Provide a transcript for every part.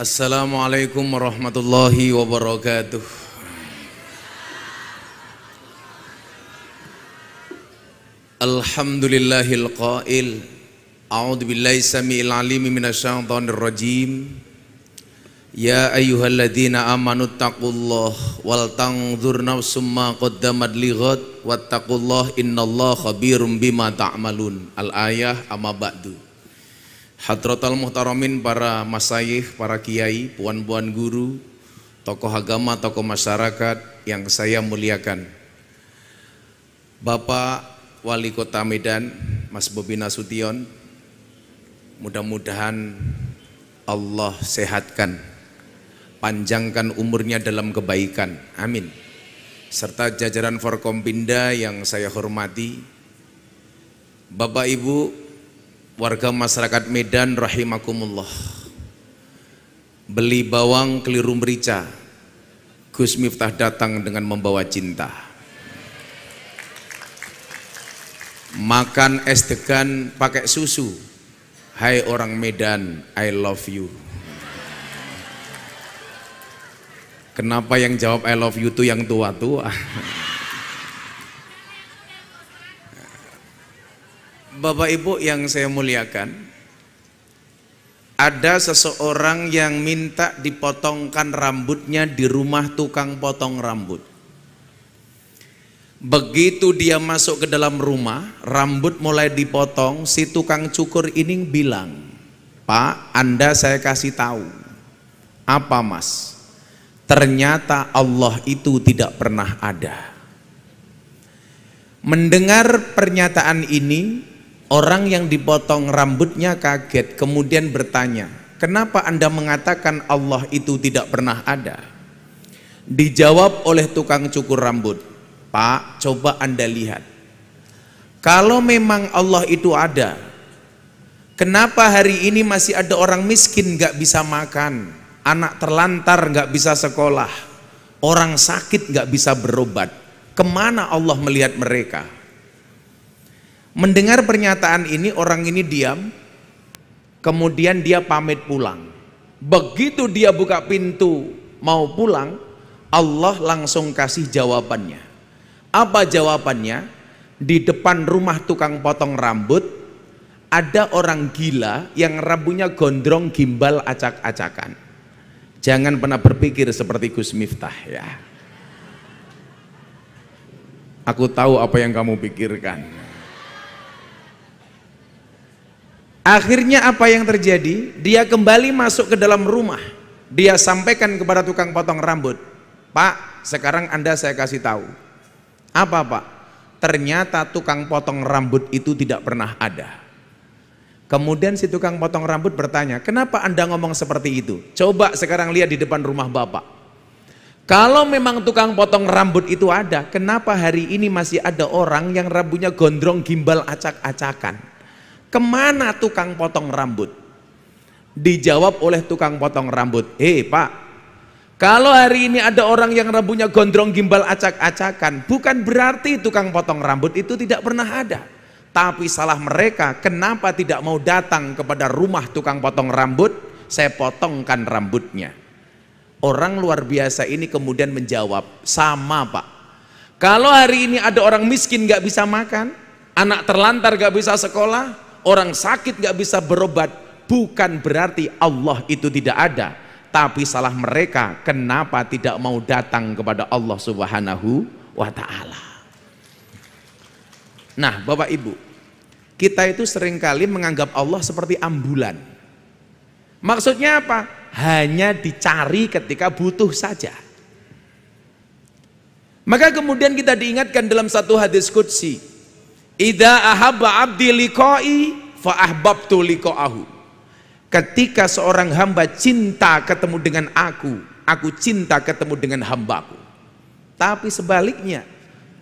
Assalamualaikum warahmatullahi wabarakatuh. Alhamdulillahil qail, a'udzu billahi samiil alim minasyaitonir rajim. Ya ayyuhalladzina amanu taqullaha wal tanzur nafsum ma qaddamat lighad wattaqullaha innallaha khabirum bima ta'malun. Al-ayah amma ba'du. Hadratal muhtaramin, para masyayikh, para kiai, puan-puan guru, tokoh agama, tokoh masyarakat yang saya muliakan, Bapak Wali Kota Medan, Mas Bobi Nasution, mudah-mudahan Allah sehatkan, panjangkan umurnya dalam kebaikan, amin. Serta jajaran Forkompinda yang saya hormati, Bapak Ibu, warga masyarakat Medan rahimakumullah. Beli bawang keliru merica, Gus Miftah datang dengan membawa cinta. Makan es degan pakai susu, hai orang Medan, I love you. Kenapa yang jawab I love you itu yang tua-tua? Bapak Ibu yang saya muliakan, ada seseorang yang minta dipotongkan rambutnya di rumah tukang potong rambut. Begitu dia masuk ke dalam rumah, rambut mulai dipotong, si tukang cukur ini bilang, "Pak, Anda saya kasih tahu." "Apa, Mas?" "Ternyata Allah itu tidak pernah ada." Mendengar pernyataan ini, orang yang dipotong rambutnya kaget, kemudian bertanya, "Kenapa Anda mengatakan Allah itu tidak pernah ada?" Dijawab oleh tukang cukur rambut, "Pak, coba Anda lihat. Kalau memang Allah itu ada, kenapa hari ini masih ada orang miskin gak bisa makan, anak terlantar gak bisa sekolah, orang sakit gak bisa berobat? Kemana Allah melihat mereka?" Mendengar pernyataan ini, orang ini diam, kemudian dia pamit pulang. Begitu dia buka pintu mau pulang, Allah langsung kasih jawabannya. Apa jawabannya? Di depan rumah tukang potong rambut ada orang gila yang rambutnya gondrong gimbal acak-acakan. Jangan pernah berpikir seperti Gus Miftah ya. Aku tahu apa yang kamu pikirkan. Akhirnya apa yang terjadi? Dia kembali masuk ke dalam rumah. Dia sampaikan kepada tukang potong rambut, "Pak, sekarang Anda saya kasih tahu." "Apa, Pak?" "Ternyata tukang potong rambut itu tidak pernah ada." Kemudian si tukang potong rambut bertanya, "Kenapa Anda ngomong seperti itu? Coba sekarang lihat di depan rumah Bapak. Kalau memang tukang potong rambut itu ada, kenapa hari ini masih ada orang yang rambutnya gondrong gimbal acak-acakan? Kemana tukang potong rambut?" Dijawab oleh tukang potong rambut, "Pak, kalau hari ini ada orang yang rambutnya gondrong gimbal acak-acakan, bukan berarti tukang potong rambut itu tidak pernah ada. Tapi salah mereka, kenapa tidak mau datang kepada rumah tukang potong rambut, saya potongkan rambutnya." Orang luar biasa ini kemudian menjawab, "Sama, Pak. Kalau hari ini ada orang miskin gak bisa makan, anak terlantar gak bisa sekolah, orang sakit gak bisa berobat, bukan berarti Allah itu tidak ada. Tapi salah mereka, kenapa tidak mau datang kepada Allah Subhanahu wa Ta'ala." Nah, Bapak Ibu, kita itu seringkali menganggap Allah seperti ambulan. Maksudnya apa? Hanya dicari ketika butuh saja. Maka kemudian kita diingatkan dalam satu hadis qudsi, "Idza ahabba abdi liqa'i fa ahbabtu liqa'ahu." Ketika seorang hamba cinta ketemu dengan aku cinta ketemu dengan hambaku. Tapi sebaliknya,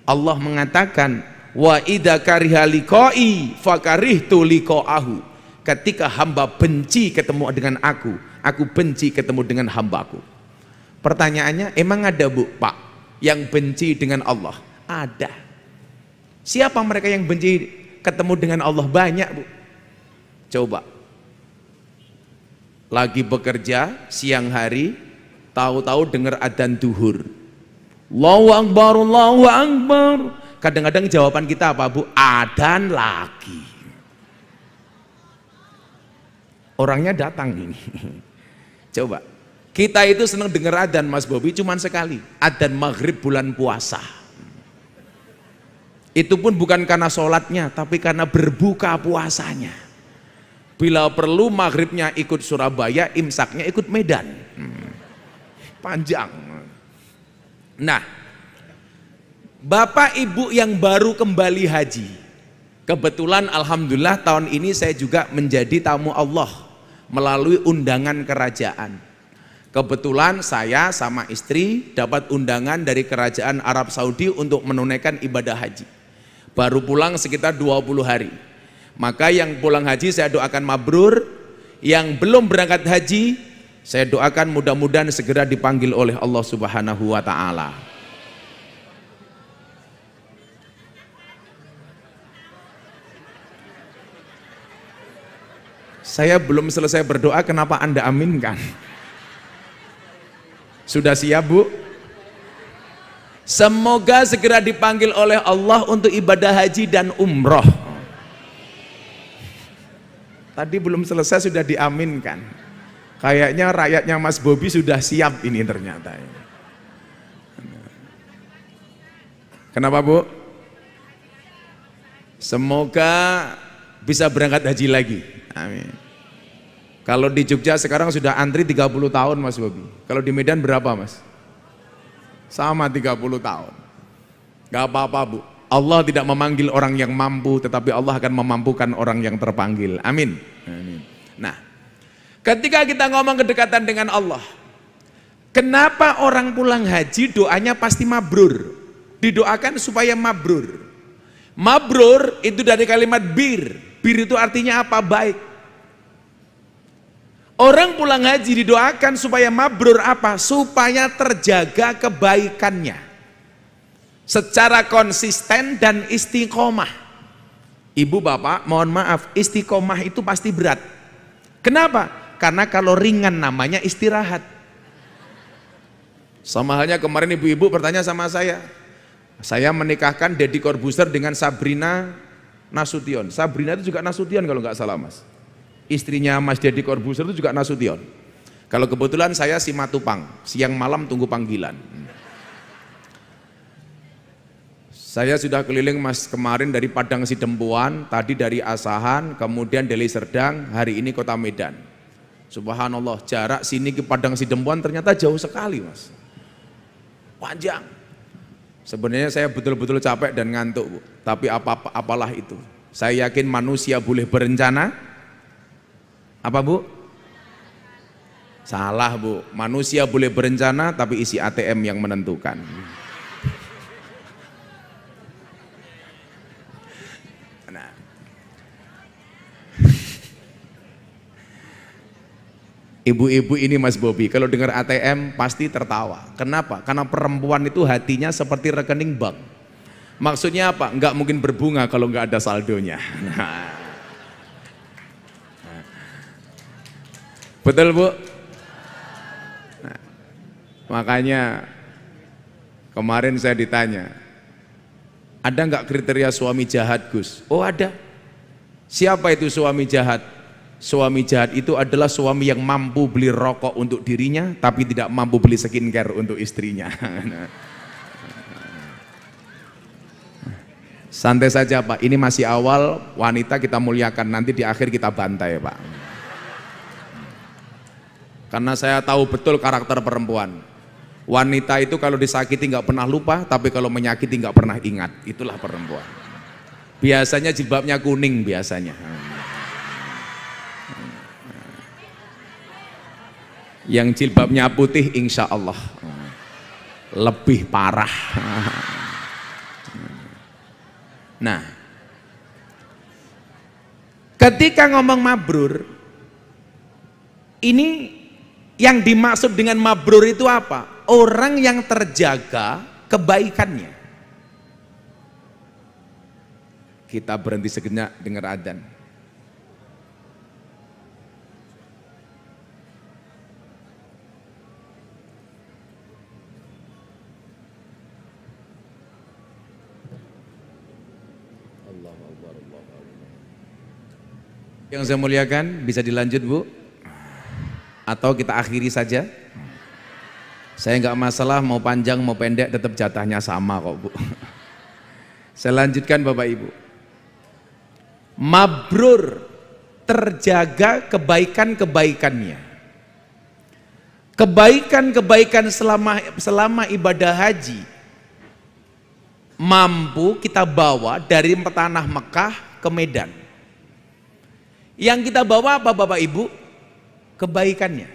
Allah mengatakan, "Wa idza kariha liqa'i fa karihtu liqa'ahu." Ketika hamba benci ketemu dengan aku benci ketemu dengan hambaku. Pertanyaannya, emang ada, Bu, Pak, yang benci dengan Allah? Ada. Siapa mereka yang benci ketemu dengan Allah? Banyak, Bu. Coba lagi bekerja siang hari, tahu-tahu dengar adzan duhur. Allahu Akbar, Allahu Akbar. Kadang-kadang jawaban kita apa, Bu? Adzan lagi. Orangnya datang ini. Coba, kita itu senang dengar adzan Mas Bobi cuman sekali, adzan maghrib bulan puasa. Itu pun bukan karena sholatnya, tapi karena berbuka puasanya. Bila perlu maghribnya ikut Surabaya, imsaknya ikut Medan. Panjang. Nah, Bapak Ibu yang baru kembali haji, kebetulan alhamdulillah tahun ini saya juga menjadi tamu Allah melalui undangan kerajaan. Kebetulan saya sama istri dapat undangan dari kerajaan Arab Saudi untuk menunaikan ibadah haji. Baru pulang sekitar 20 hari. Maka yang pulang haji saya doakan mabrur, yang belum berangkat haji saya doakan mudah-mudahan segera dipanggil oleh Allah Subhanahu wa taala. Saya belum selesai berdoa, kenapa Anda aminkan? Sudah siap, Bu? Semoga segera dipanggil oleh Allah untuk ibadah haji dan umroh. Tadi belum selesai sudah diaminkan. Kayaknya rakyatnya Mas Bobi sudah siap ini ternyata. Kenapa, Bu? Semoga bisa berangkat haji lagi. Amin. Kalau di Jogja sekarang sudah antri 30 tahun Mas Bobi. Kalau di Medan berapa, Mas? Sama 30 tahun. Gak apa-apa, Bu. Allah tidak memanggil orang yang mampu, tetapi Allah akan memampukan orang yang terpanggil. Amin. Amin. Nah, ketika kita ngomong kedekatan dengan Allah, kenapa orang pulang haji doanya pasti mabrur? Didoakan supaya mabrur. Mabrur itu dari kalimat bir. Bir itu artinya apa? Baik. Orang pulang haji didoakan supaya mabrur apa? Supaya terjaga kebaikannya secara konsisten dan istiqomah. Ibu bapak mohon maaf, istiqomah itu pasti berat. Kenapa? Karena kalau ringan namanya istirahat. Sama halnya kemarin ibu-ibu bertanya sama saya menikahkan Deddy Corbuzier dengan Sabrina Nasution. Sabrina itu juga Nasution kalau nggak salah, Mas. Istrinya Mas Deddy Corbuzier itu juga Nasution. Kalau kebetulan saya Simatupang, siang malam tunggu panggilan. Saya sudah keliling Mas kemarin dari Padang Sidempuan, tadi dari Asahan, kemudian Deli Serdang, hari ini Kota Medan. Subhanallah, jarak sini ke Padang Sidempuan ternyata jauh sekali, Mas. Panjang. Sebenarnya saya betul-betul capek dan ngantuk, Bu. Tapi apalah itu. Saya yakin manusia boleh berencana. Apa, Bu? Salah, Bu. Manusia boleh berencana tapi isi ATM yang menentukan. Nah. Ibu-ibu ini Mas Bobi kalau dengar ATM pasti tertawa. Kenapa? Karena perempuan itu hatinya seperti rekening bank. Maksudnya apa? Enggak mungkin berbunga kalau enggak ada saldonya. Nah. Betul, Bu? Nah, makanya kemarin saya ditanya, ada nggak kriteria suami jahat, Gus? Oh ada. Siapa itu suami jahat? Suami jahat itu adalah suami yang mampu beli rokok untuk dirinya, tapi tidak mampu beli skincare untuk istrinya. Santai saja, Pak, ini masih awal, wanita kita muliakan, nanti di akhir kita bantai, Pak. Karena saya tahu betul karakter perempuan. Wanita itu kalau disakiti nggak pernah lupa, tapi kalau menyakiti nggak pernah ingat. Itulah perempuan. Biasanya jilbabnya kuning biasanya. Yang jilbabnya putih insya Allah lebih parah. Nah, ketika ngomong mabrur, ini yang dimaksud dengan mabrur itu apa? Orang yang terjaga kebaikannya. Kita berhenti sejenak dengar adzan. Yang saya muliakan, bisa dilanjut Bu? Atau kita akhiri saja? Saya nggak masalah mau panjang mau pendek, tetap jatahnya sama kok Bu. Saya lanjutkan Bapak Ibu. Mabrur, terjaga kebaikan-kebaikannya. Kebaikan-kebaikan selama ibadah haji mampu kita bawa dari tanah Mekah ke Medan. Yang kita bawa apa Bapak Ibu? Kebaikannya.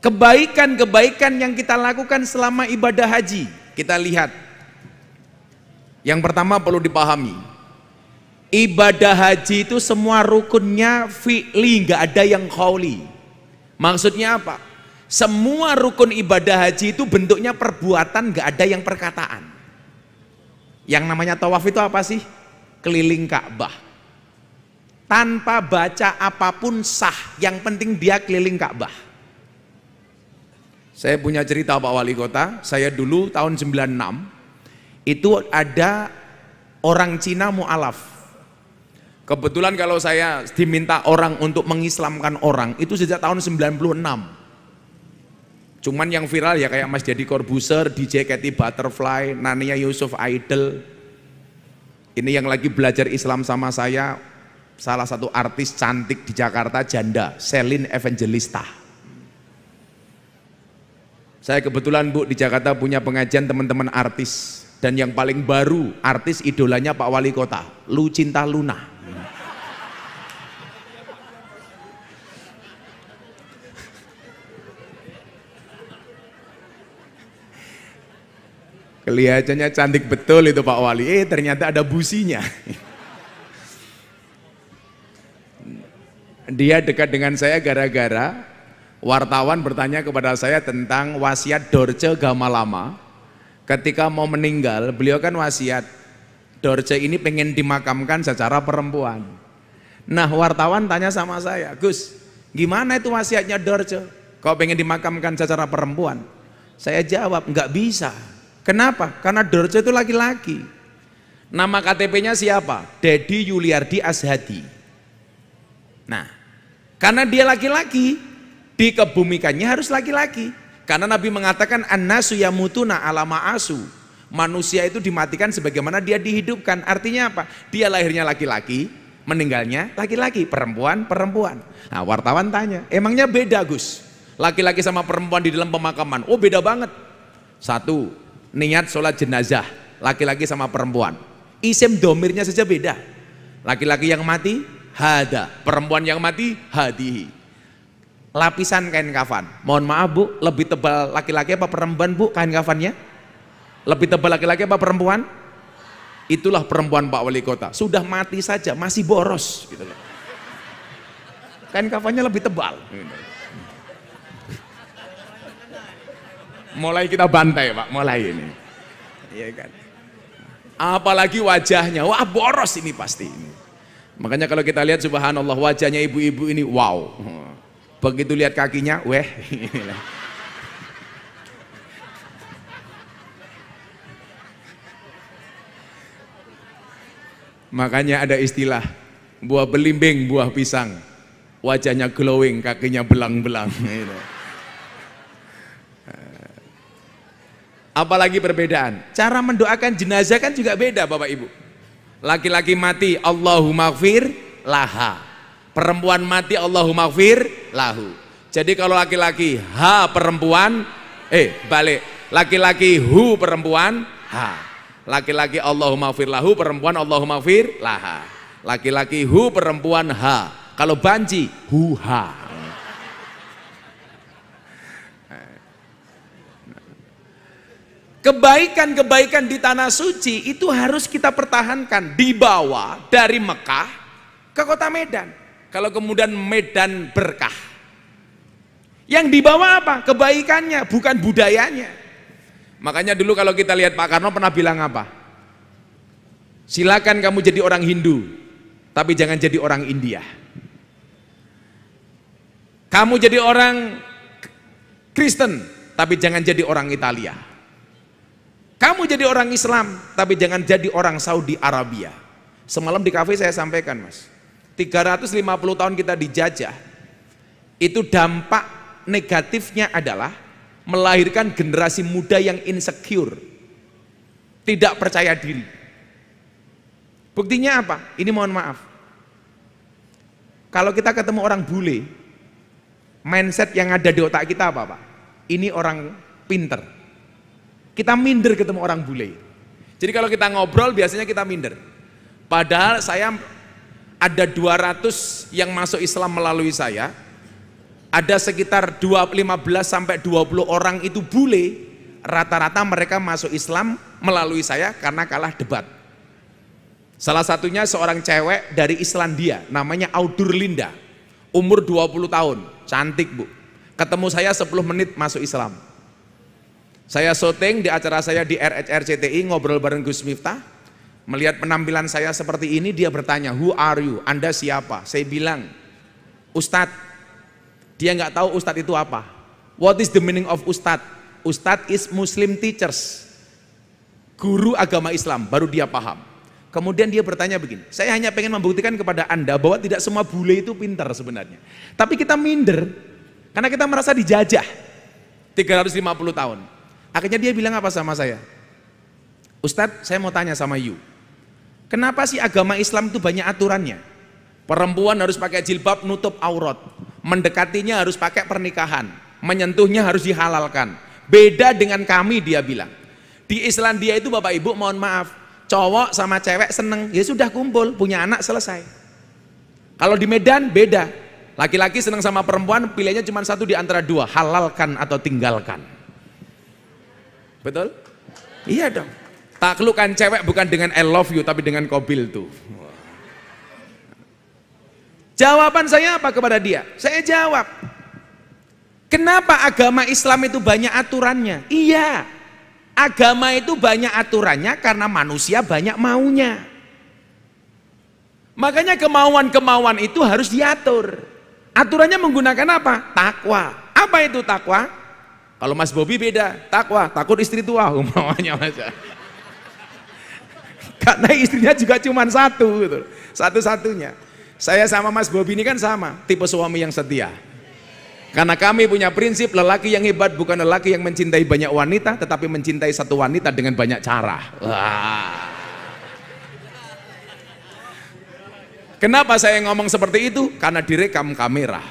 Kebaikan-kebaikan yang kita lakukan selama ibadah haji. Kita lihat. Yang pertama perlu dipahami. Ibadah haji itu semua rukunnya fi'li, nggak ada yang qauli. Maksudnya apa? Semua rukun ibadah haji itu bentuknya perbuatan, nggak ada yang perkataan. Yang namanya tawaf itu apa sih? Keliling Ka'bah. Tanpa baca apapun sah, yang penting dia keliling Ka'bah. Saya punya cerita Pak Wali Kota, saya dulu tahun 96 itu ada orang Cina mu'alaf. Kebetulan kalau saya diminta orang untuk mengislamkan orang itu sejak tahun 96. Cuman yang viral ya kayak Mas Deddy Corbuzier, DJ Katy Butterfly, Nania Yusuf Idol. Ini yang lagi belajar Islam sama saya, salah satu artis cantik di Jakarta, janda, Celine Evangelista. Saya kebetulan Bu di Jakarta punya pengajian teman-teman artis. Dan yang paling baru artis idolanya Pak Wali Kota, Lucinta Luna. Kelihatannya cantik betul itu Pak Wali, ternyata ada businya. Dia dekat dengan saya gara-gara wartawan bertanya kepada saya tentang wasiat Dorce Gamalama. Ketika mau meninggal, beliau kan wasiat, Dorce ini pengen dimakamkan secara perempuan. Nah wartawan tanya sama saya, Gus, gimana itu wasiatnya Dorce? Kau pengen dimakamkan secara perempuan? Saya jawab, nggak bisa. Kenapa? Karena Dorce itu laki-laki. Nama KTP-nya siapa? Dedi Yuliardi Ashadi. Nah, karena dia laki-laki, dikebumikannya harus laki-laki. Karena Nabi mengatakan an-nasu yamutuna ala ma'asu. Manusia itu dimatikan sebagaimana dia dihidupkan. Artinya apa? Dia lahirnya laki-laki, meninggalnya laki-laki, perempuan, perempuan. Nah, wartawan tanya, emangnya beda Gus? Laki-laki sama perempuan di dalam pemakaman? Oh, beda banget. Satu, niat sholat jenazah, laki-laki sama perempuan. Isim domirnya saja beda. Laki-laki yang mati, hada. Perempuan yang mati, hadihi. Lapisan kain kafan, mohon maaf Bu, lebih tebal laki-laki apa perempuan Bu kain kafannya? Lebih tebal laki-laki apa perempuan? Itulah perempuan Pak Wali Kota, sudah mati saja masih boros gitu loh. Kain kafannya lebih tebal. Mulai kita bantai Pak, mulai ini. Iya kan? Apalagi wajahnya, wah boros ini pasti ini. Makanya kalau kita lihat subhanallah wajahnya ibu-ibu ini wow. Begitu lihat kakinya, weh. Makanya ada istilah buah belimbing, buah pisang, wajahnya glowing, kakinya belang-belang. Apalagi perbedaan. Cara mendoakan jenazah kan juga beda Bapak Ibu. Laki-laki mati, Allahumma gfir laha. Perempuan mati Allahumma gfir lahu. Jadi kalau laki-laki ha perempuan, balik. Laki-laki hu perempuan, ha. Laki-laki Allahumma gfir lahu, perempuan Allahumma gfir laha. Laki-laki hu perempuan ha. Kalau banci hu ha. Kebaikan-kebaikan di tanah suci itu harus kita pertahankan, dibawa dari Mekah ke kota Medan. Kalau kemudian Medan berkah, yang dibawa apa? Kebaikannya, bukan budayanya. Makanya dulu kalau kita lihat Pak Karno pernah bilang apa? Silakan kamu jadi orang Hindu, tapi jangan jadi orang India. Kamu jadi orang Kristen, tapi jangan jadi orang Italia. Kamu jadi orang Islam, tapi jangan jadi orang Saudi Arabia. Semalam di kafe saya sampaikan, Mas. 350 tahun kita dijajah. Itu dampak negatifnya adalah melahirkan generasi muda yang insecure. Tidak percaya diri. Buktinya apa? Ini mohon maaf. Kalau kita ketemu orang bule, mindset yang ada di otak kita apa, Pak? Ini orang pinter. Kita minder ketemu orang bule. Jadi kalau kita ngobrol biasanya kita minder. Padahal saya ada 200 yang masuk Islam melalui saya. Ada sekitar 15 sampai 20 orang itu bule. Rata-rata mereka masuk Islam melalui saya karena kalah debat. Salah satunya seorang cewek dari Islandia, namanya Audur Linda, umur 20 tahun, cantik Bu. Ketemu saya 10 menit masuk Islam. Saya syuting di acara saya di RCTI, ngobrol bareng Gus Miftah. Melihat penampilan saya seperti ini, dia bertanya, who are you? Anda siapa? Saya bilang, Ustadz. Dia nggak tahu Ustadz itu apa. What is the meaning of Ustadz? Ustadz is Muslim teachers, guru agama Islam, baru dia paham. Kemudian dia bertanya begini, saya hanya pengen membuktikan kepada Anda bahwa tidak semua bule itu pintar sebenarnya. Tapi kita minder, karena kita merasa dijajah 350 tahun. Akhirnya dia bilang apa sama saya? Ustadz, saya mau tanya sama you, kenapa sih agama Islam itu banyak aturannya? Perempuan harus pakai jilbab nutup aurat, mendekatinya harus pakai pernikahan, menyentuhnya harus dihalalkan. Beda dengan kami, dia bilang. Di Islandia itu Bapak Ibu mohon maaf, cowok sama cewek seneng, ya sudah kumpul, punya anak selesai. Kalau di Medan beda, laki-laki seneng sama perempuan, pilihannya cuma satu di antara dua, halalkan atau tinggalkan. Betul? Iya dong. Taklukkan cewek bukan dengan I love you, tapi dengan kobil tuh. Jawaban saya apa kepada dia? Saya jawab, kenapa agama Islam itu banyak aturannya? Iya, agama itu banyak aturannya karena manusia banyak maunya. Makanya kemauan-kemauan itu harus diatur. Aturannya menggunakan apa? Takwa. Apa itu takwa? Kalau Mas Bobi beda, takwa, takut istri tua umpamanya Mas. Karena istrinya juga cuma satu gitu. Satu-satunya. Saya sama Mas Bobi ini kan sama, tipe suami yang setia. Karena kami punya prinsip lelaki yang hebat bukan lelaki yang mencintai banyak wanita, tetapi mencintai satu wanita dengan banyak cara. Wah. Kenapa saya ngomong seperti itu? Karena direkam kamera.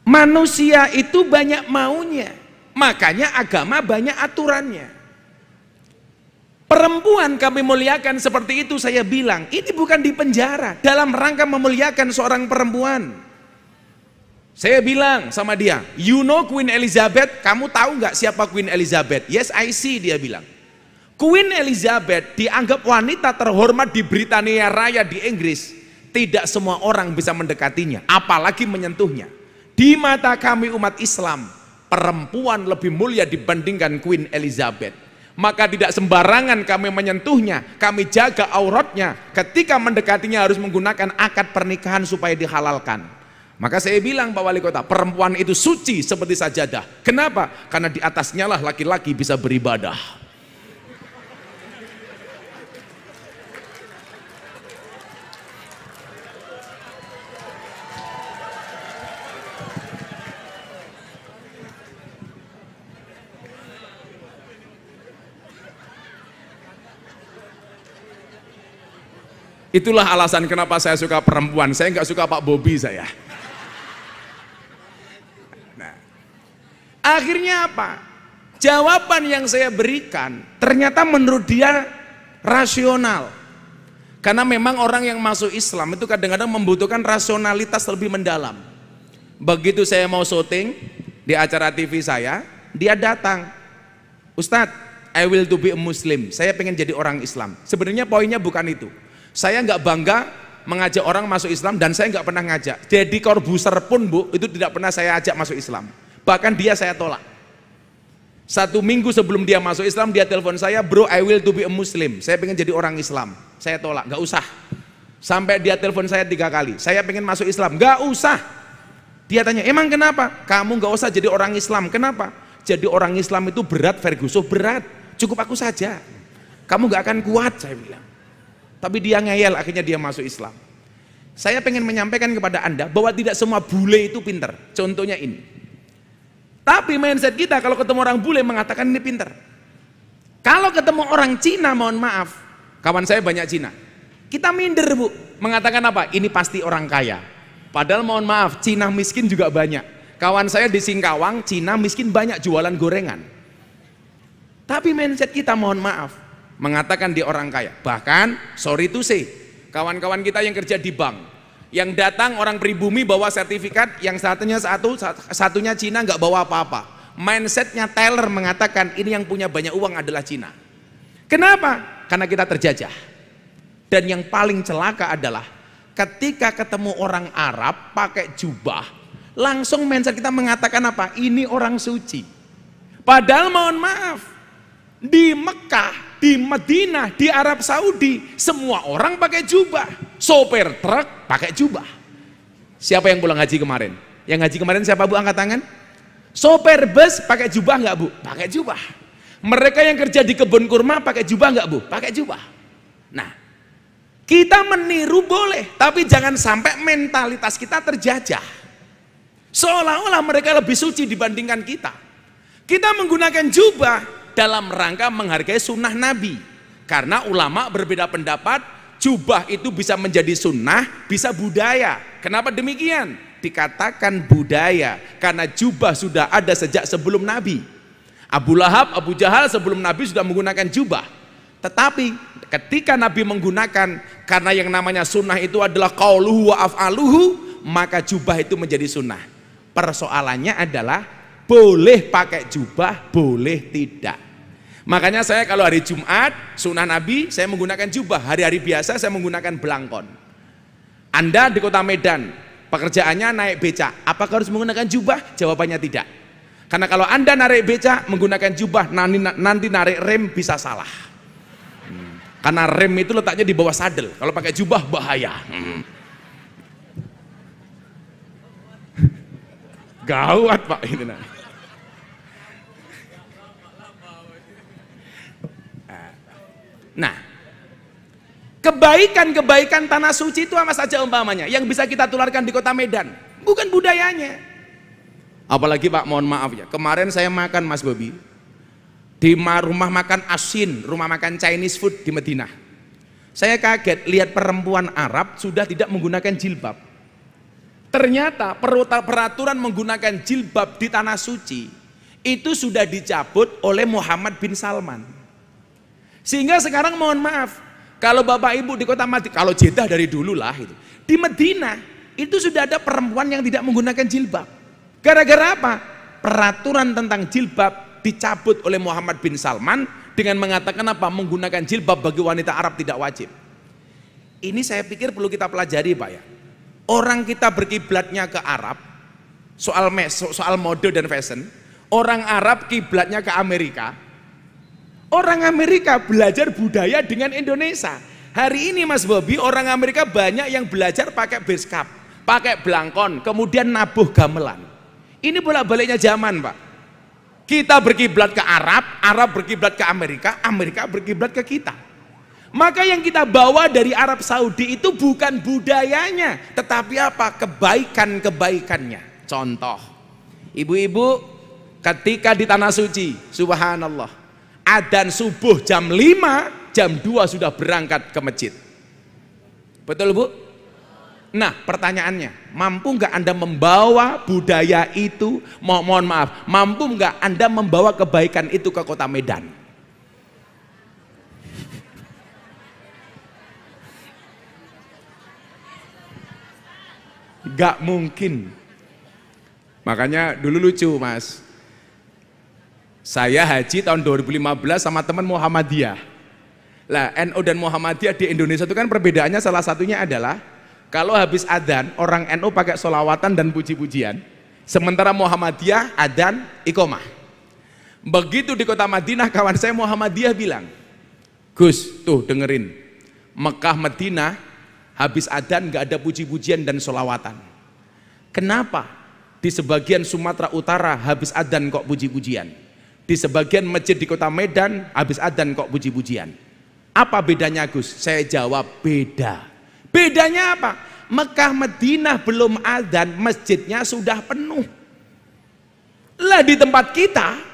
Manusia itu banyak maunya, makanya agama banyak aturannya. Perempuan kami muliakan seperti itu, saya bilang ini bukan di penjara, dalam rangka memuliakan seorang perempuan. Saya bilang sama dia, you know Queen Elizabeth, kamu tahu nggak siapa Queen Elizabeth? Yes I see, dia bilang. Queen Elizabeth dianggap wanita terhormat di Britania Raya di Inggris. Tidak semua orang bisa mendekatinya, apalagi menyentuhnya. Di mata kami umat Islam, perempuan lebih mulia dibandingkan Queen Elizabeth. Maka tidak sembarangan kami menyentuhnya, kami jaga auratnya. Ketika mendekatinya harus menggunakan akad pernikahan supaya dihalalkan. Maka saya bilang Pak Wali Kota, perempuan itu suci seperti sajadah. Kenapa? Karena di atasnya lah laki-laki bisa beribadah. Itulah alasan kenapa saya suka perempuan. Saya nggak suka Pak Bobi saya. Nah, akhirnya apa? Jawaban yang saya berikan ternyata menurut dia rasional. Karena memang orang yang masuk Islam itu kadang-kadang membutuhkan rasionalitas lebih mendalam. Begitu saya mau syuting di acara TV saya, dia datang, Ustadz, I will to be a Muslim. Saya pengen jadi orang Islam. Sebenarnya poinnya bukan itu. Saya nggak bangga mengajak orang masuk Islam dan saya nggak pernah ngajak. Deddy Corbuzier pun Bu, itu tidak pernah saya ajak masuk Islam. Bahkan dia saya tolak. 1 minggu sebelum dia masuk Islam, dia telepon saya, bro I will to be a Muslim. Saya pengen jadi orang Islam. Saya tolak, nggak usah. Sampai dia telepon saya 3 kali. Saya pengen masuk Islam, nggak usah. Dia tanya, emang kenapa? Kamu nggak usah jadi orang Islam. Kenapa? Jadi orang Islam itu berat, Ferguson berat, cukup aku saja, kamu gak akan kuat, saya bilang. Tapi dia ngeyel, akhirnya dia masuk Islam. Saya pengen menyampaikan kepada Anda bahwa tidak semua bule itu pinter. Contohnya ini. Tapi mindset kita kalau ketemu orang bule mengatakan ini pinter. Kalau ketemu orang Cina, mohon maaf, kawan saya banyak Cina, kita minder bu, mengatakan apa? Ini pasti orang kaya. Padahal mohon maaf, Cina miskin juga banyak. Kawan saya di Singkawang, Cina miskin banyak jualan gorengan. Tapi mindset kita mohon maaf, mengatakan dia orang kaya. Bahkan, sorry to say, kawan-kawan kita yang kerja di bank, yang datang orang pribumi bawa sertifikat, yang satunya Cina nggak bawa apa-apa. Mindsetnya teller mengatakan ini yang punya banyak uang adalah Cina. Kenapa? Karena kita terjajah. Dan yang paling celaka adalah ketika ketemu orang Arab pakai jubah, langsung mindset kita mengatakan apa? Ini orang suci. Padahal mohon maaf, di Mekah, di Madinah, di Arab Saudi, semua orang pakai jubah. Sopir truk pakai jubah. Siapa yang pulang haji kemarin? Yang haji kemarin siapa bu? Angkat tangan. Sopir bus pakai jubah nggak bu? Pakai jubah. Mereka yang kerja di kebun kurma pakai jubah nggak bu? Pakai jubah. Nah, kita meniru boleh, tapi jangan sampai mentalitas kita terjajah. Seolah-olah mereka lebih suci dibandingkan kita. Kita menggunakan jubah dalam rangka menghargai sunnah Nabi. Karena ulama berbeda pendapat, jubah itu bisa menjadi sunnah, bisa budaya. Kenapa demikian? Dikatakan budaya karena jubah sudah ada sejak sebelum Nabi. Abu Lahab, Abu Jahal sebelum Nabi sudah menggunakan jubah. Tetapi ketika Nabi menggunakan, karena yang namanya sunnah itu adalah qauluhu wa af'aluhu, maka jubah itu menjadi sunnah. Persoalannya adalah boleh pakai jubah, boleh tidak. Makanya saya kalau hari Jumat, sunnah Nabi, saya menggunakan jubah. Hari-hari biasa saya menggunakan belangkon. Anda di kota Medan, pekerjaannya naik becak, apakah harus menggunakan jubah? Jawabannya tidak. Karena kalau Anda narik becak menggunakan jubah, nanti narik rem bisa salah. Karena rem itu letaknya di bawah sadel. Kalau pakai jubah bahaya. Gawat pak itu. Nah, kebaikan-kebaikan tanah suci itu apa saja umpamanya yang bisa kita tularkan di kota Medan? Bukan budayanya. Apalagi pak, mohon maaf ya, kemarin saya makan Mas Bobi di rumah makan Asin, rumah makan Chinese food di Madinah. Saya kaget lihat perempuan Arab sudah tidak menggunakan jilbab. Ternyata peraturan menggunakan jilbab di tanah suci itu sudah dicabut oleh Muhammad bin Salman. Sehingga sekarang mohon maaf, kalau bapak ibu di kota Madinah, kalau Jeddah dari dulu lah itu, di Madinah itu sudah ada perempuan yang tidak menggunakan jilbab. Gara-gara apa? Peraturan tentang jilbab dicabut oleh Muhammad bin Salman dengan mengatakan apa? Menggunakan jilbab bagi wanita Arab tidak wajib. Ini saya pikir perlu kita pelajari pak ya. Orang kita berkiblatnya ke Arab, soal mode dan fashion. Orang Arab kiblatnya ke Amerika. Orang Amerika belajar budaya dengan Indonesia. Hari ini Mas Bobi, orang Amerika banyak yang belajar pakai base cap, pakai belangkon, kemudian nabuh gamelan. Ini bolak-baliknya zaman pak. Kita berkiblat ke Arab, Arab berkiblat ke Amerika, Amerika berkiblat ke kita. Maka yang kita bawa dari Arab Saudi itu bukan budayanya, tetapi apa? Kebaikan-kebaikannya. Contoh, ibu-ibu ketika di tanah suci, subhanallah, adzan subuh jam 5, jam 2 sudah berangkat ke masjid. Betul bu? Nah pertanyaannya, mampu nggak Anda membawa budaya itu, mohon maaf, mampu nggak Anda membawa kebaikan itu ke kota Medan? Gak mungkin. Makanya dulu lucu mas, saya haji tahun 2015 sama teman Muhammadiyah. Lah NU dan Muhammadiyah di Indonesia itu kan perbedaannya salah satunya adalah kalau habis adzan orang NU pakai sholawatan dan puji-pujian, sementara Muhammadiyah adzan iqomah. Begitu di kota Madinah kawan saya Muhammadiyah bilang, Gus tuh dengerin, Mekah Madinah habis adzan gak ada puji-pujian dan sholawatan. Kenapa? di sebagian Sumatera Utara habis adzan kok puji-pujian. Di sebagian masjid di kota Medan habis adzan kok puji-pujian. Apa bedanya Gus? Saya jawab beda. Bedanya apa? Mekah Madinah belum adzan, masjidnya sudah penuh. Lah di tempat kita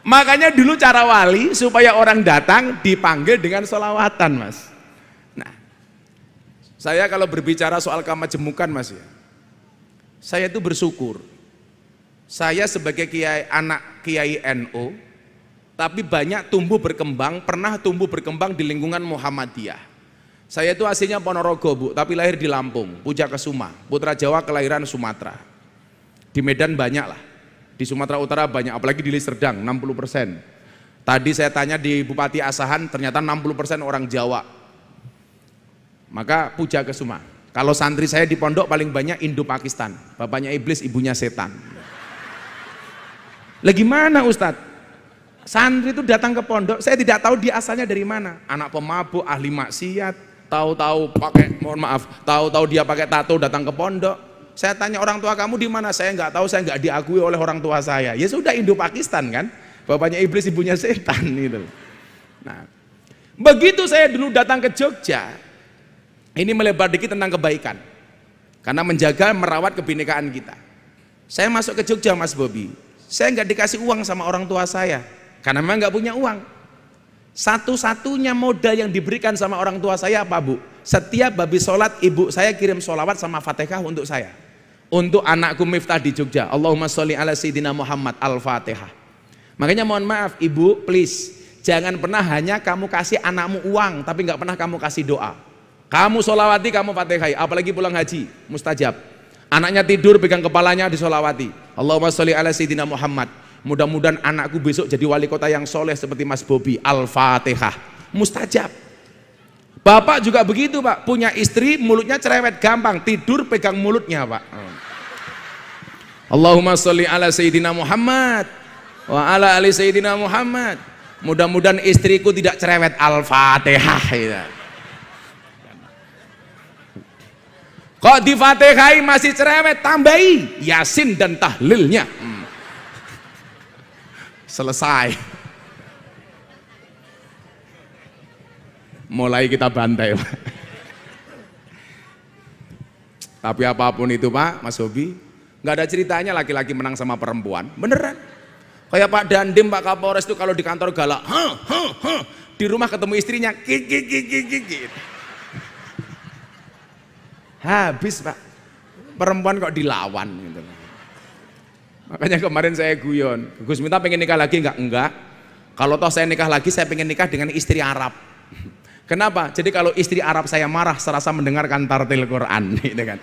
makanya dulu cara wali supaya orang datang dipanggil dengan sholawatan, Mas. Nah, saya kalau berbicara soal kemajemukan, Mas, ya, saya itu bersyukur. Saya sebagai kiai, anak kiai NU, tapi banyak tumbuh berkembang, pernah tumbuh berkembang di lingkungan Muhammadiyah. Saya itu aslinya Ponorogo, Bu, tapi lahir di Lampung, Pujakesuma, putra Jawa kelahiran Sumatera. Di Medan banyak lah. Di Sumatera Utara banyak, apalagi di Liserdang 60%. Tadi saya tanya di Bupati Asahan, ternyata 60% orang Jawa. Maka Pujakesuma. Kalau santri saya di pondok paling banyak Indo-Pakistan, bapaknya iblis, ibunya setan. Lah gimana Ustadz? Santri itu datang ke pondok, saya tidak tahu dia asalnya dari mana. Anak pemabuk, ahli maksiat, tahu-tahu pakai, mohon maaf, tahu-tahu dia pakai tato datang ke pondok. Saya tanya orang tua kamu di mana? Saya nggak tahu, saya nggak diakui oleh orang tua saya. Ya sudah, Indo-Pakistan kan, bapaknya iblis, ibunya setan gitu. Nah, begitu saya dulu datang ke Jogja, ini melebar dikit tentang kebaikan, karena menjaga merawat kebinekaan kita. Saya masuk ke Jogja, Mas Bobi, saya nggak dikasih uang sama orang tua saya, karena memang nggak punya uang. Satu-satunya modal yang diberikan sama orang tua saya apa, Bu? Setiap habis sholat, ibu saya kirim sholawat sama Fatihah untuk saya. Untuk anakku Miftah di Jogja, Allahumma sholli ala Sayyidina Muhammad, Al-Fatihah. Makanya mohon maaf, Ibu, please, jangan pernah hanya kamu kasih anakmu uang, tapi nggak pernah kamu kasih doa. Kamu sholawati, kamu Fatihah, apalagi pulang haji, mustajab. Anaknya tidur, pegang kepalanya, disolawati. Allahumma sholli ala Sayyidina Muhammad. Mudah-mudahan anakku besok jadi wali kota yang soleh seperti Mas Bobi, Al-Fatihah, mustajab. Bapak juga begitu, Pak, punya istri mulutnya cerewet, gampang tidur pegang mulutnya, Pak. Allahumma sholli ala Sayyidina Muhammad wa ala ali Sayyidina Muhammad. Mudah-mudahan istriku tidak cerewet, Al-Fatihah gitu. Kok di Fatihai masih cerewet, tambahi Yasin dan tahlilnya. Selesai. Mulai kita bantai, Pak. Tapi apapun itu, Pak, Mas Hobi, nggak ada ceritanya laki-laki menang sama perempuan, beneran. Kayak Pak Dandim, Pak Kapolres itu kalau di kantor galak, di rumah ketemu istrinya, habis, Pak. Perempuan kok dilawan gitu. Makanya kemarin saya guyon, Gus minta pengen nikah lagi enggak? Kalau toh saya nikah lagi, saya pengen nikah dengan istri Arab. Kenapa? Jadi kalau istri Arab saya marah serasa mendengarkan tartil Quran gitu kan.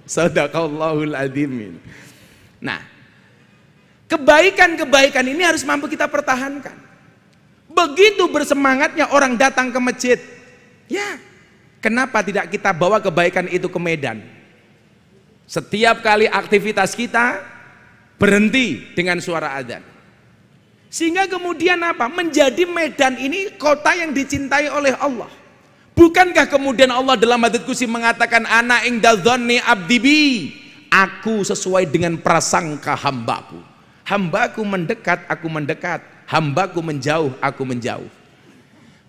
Sadaqallahul adzim. Nah, kebaikan-kebaikan ini harus mampu kita pertahankan. Begitu bersemangatnya orang datang ke masjid, ya kenapa tidak kita bawa kebaikan itu ke Medan? Setiap kali aktivitas kita berhenti dengan suara adzan. Sehingga kemudian apa? Menjadi Medan ini kota yang dicintai oleh Allah. Bukankah kemudian Allah dalam hadits qudsi mengatakan ana inda dzanni abdi bi, aku sesuai dengan prasangka hambaku. Hambaku mendekat, aku mendekat. Hambaku menjauh, aku menjauh.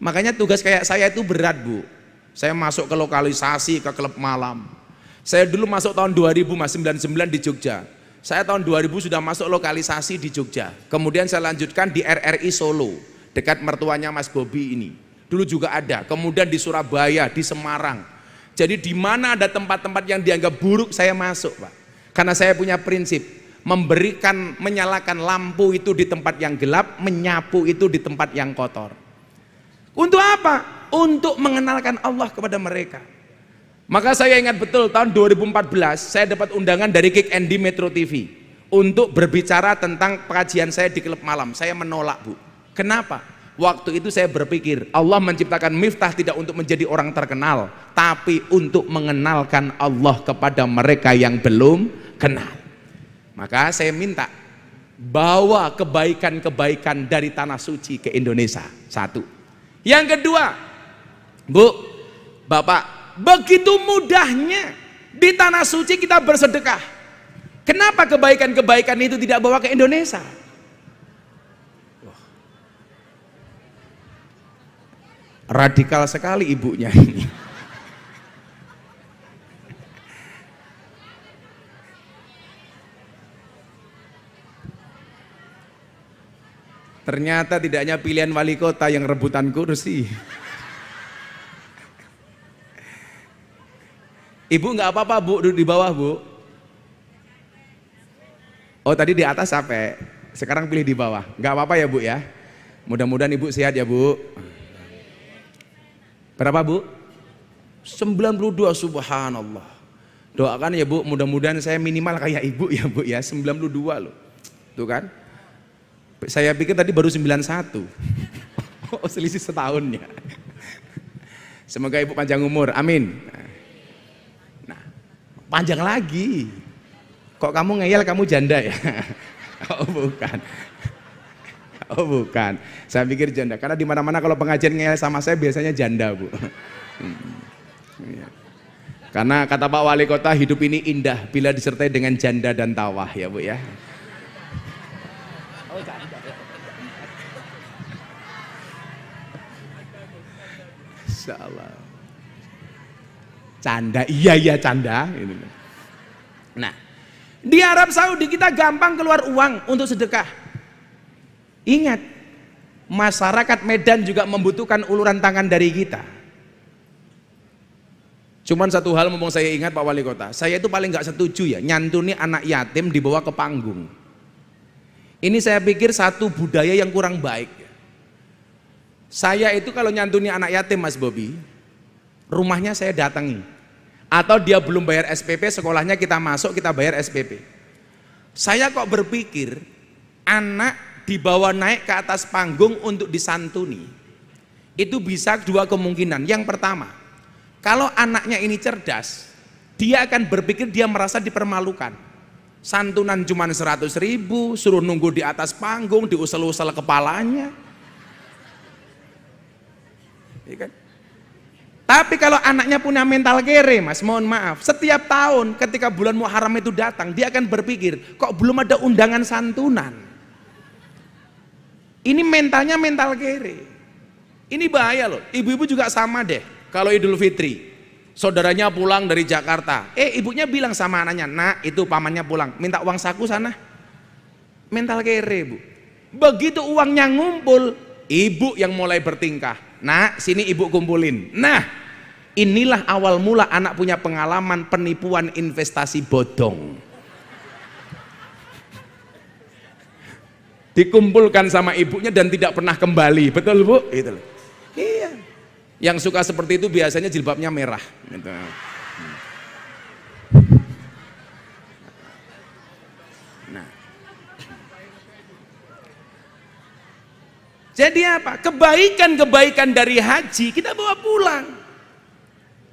Makanya tugas kayak saya itu berat, Bu. Saya masuk ke lokalisasi, ke klub malam. Saya dulu masuk tahun 2000, Mas, 99 di Jogja. Saya tahun 2000 sudah masuk lokalisasi di Jogja. Kemudian saya lanjutkan di RRI Solo, dekat mertuanya Mas Bobi ini. Dulu juga ada. Kemudian di Surabaya, di Semarang. Jadi di mana ada tempat-tempat yang dianggap buruk, saya masuk, Pak. Karena saya punya prinsip, menyalakan lampu itu di tempat yang gelap, menyapu itu di tempat yang kotor. Untuk apa? Untuk mengenalkan Allah kepada mereka. Maka saya ingat betul tahun 2014 saya dapat undangan dari Kick Andy Metro TV untuk berbicara tentang pengajian saya di klub malam. Saya menolak, Bu. Kenapa? Waktu itu saya berpikir Allah menciptakan Miftah tidak untuk menjadi orang terkenal, tapi untuk mengenalkan Allah kepada mereka yang belum kenal. Maka saya minta bawa kebaikan-kebaikan dari tanah suci ke Indonesia. Satu. Yang kedua, Bu, Bapak, begitu mudahnya di tanah suci kita bersedekah. Kenapa kebaikan-kebaikan itu tidak bawa ke Indonesia? Radikal sekali ibunya ini. Ternyata tidak hanya pilihan wali kota yang rebutan kursi. Ibu nggak apa-apa Bu, duduk di bawah Bu. Oh tadi di atas sampai, sekarang pilih di bawah. Nggak apa-apa ya Bu ya. Mudah-mudahan Ibu sehat ya Bu. Berapa Bu? 92, subhanallah. Doakan ya Bu, mudah-mudahan saya minimal kayak Ibu ya Bu ya, 92 loh. Tuh kan? Saya pikir tadi baru 91. Oh, selisih setahun ya. Semoga Ibu panjang umur, amin. Nah, panjang lagi. Kok kamu ngeyel, kamu janda ya? Oh bukan. Oh bukan. Saya pikir janda. Karena di mana-mana kalau pengajian ngeyel sama saya biasanya janda Bu. Karena kata Pak Wali Kota, hidup ini indah bila disertai dengan janda dan tawah ya Bu ya. Oh janda. Insyaallah. Canda, iya canda. Nah, di Arab Saudi kita gampang keluar uang untuk sedekah. Ingat, masyarakat Medan juga membutuhkan uluran tangan dari kita. Cuman satu hal mumpung saya ingat Pak Wali Kota, saya itu paling nggak setuju ya nyantuni anak yatim dibawa ke panggung. Ini saya pikir satu budaya yang kurang baik. Saya itu kalau nyantuni anak yatim Mas Bobi, rumahnya saya datangi. Atau dia belum bayar SPP, sekolahnya kita masuk, kita bayar SPP. Saya kok berpikir anak dibawa naik ke atas panggung untuk disantuni. Itu bisa dua kemungkinan. Yang pertama, kalau anaknya ini cerdas, dia akan berpikir dia merasa dipermalukan. Santunan cuma 100.000, suruh nunggu di atas panggung, diusel-usel kepalanya. Ya kan? Tapi kalau anaknya punya mental kere Mas, mohon maaf, setiap tahun ketika bulan Muharram itu datang, dia akan berpikir, kok belum ada undangan santunan. Ini mentalnya mental kere. Ini bahaya loh. Ibu-ibu juga sama deh. Kalau Idul Fitri, saudaranya pulang dari Jakarta, ibunya bilang sama anaknya, nak itu pamannya pulang, minta uang saku sana. Mental kere Bu. Begitu uangnya ngumpul, ibu yang mulai bertingkah. Nah, sini ibu kumpulin. Nah, inilah awal mula anak punya pengalaman penipuan investasi bodong. Dikumpulkan sama ibunya dan tidak pernah kembali. Betul Bu? Gitu loh. Iya. Yang suka seperti itu biasanya jilbabnya merah. Gitu. Jadi apa? Kebaikan-kebaikan dari haji kita bawa pulang.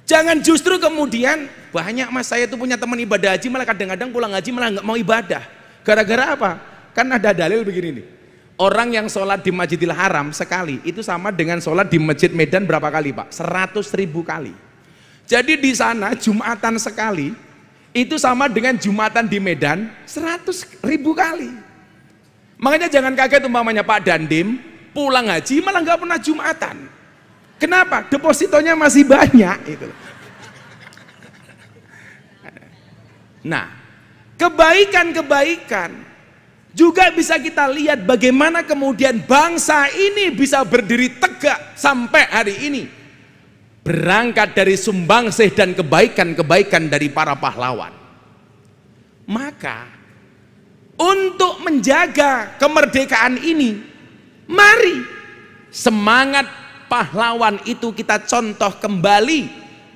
Jangan justru kemudian banyak Mas, saya itu punya teman ibadah haji malah kadang-kadang pulang haji malah nggak mau ibadah. Gara-gara apa? Kan ada dalil begini nih. Orang yang sholat di Masjidil Haram sekali itu sama dengan sholat di Masjid Medan berapa kali Pak? 100.000 kali. Jadi di sana Jumatan sekali itu sama dengan Jumatan di Medan 100.000 kali. Makanya jangan kaget umpamanya Pak Dandim pulang haji malah nggak pernah Jumatan. Kenapa? Depositonya masih banyak itu. Nah, kebaikan-kebaikan juga bisa kita lihat bagaimana kemudian bangsa ini bisa berdiri tegak sampai hari ini. Berangkat dari sumbangsih dan kebaikan-kebaikan dari para pahlawan. Maka untuk menjaga kemerdekaan ini, mari semangat pahlawan itu kita contoh kembali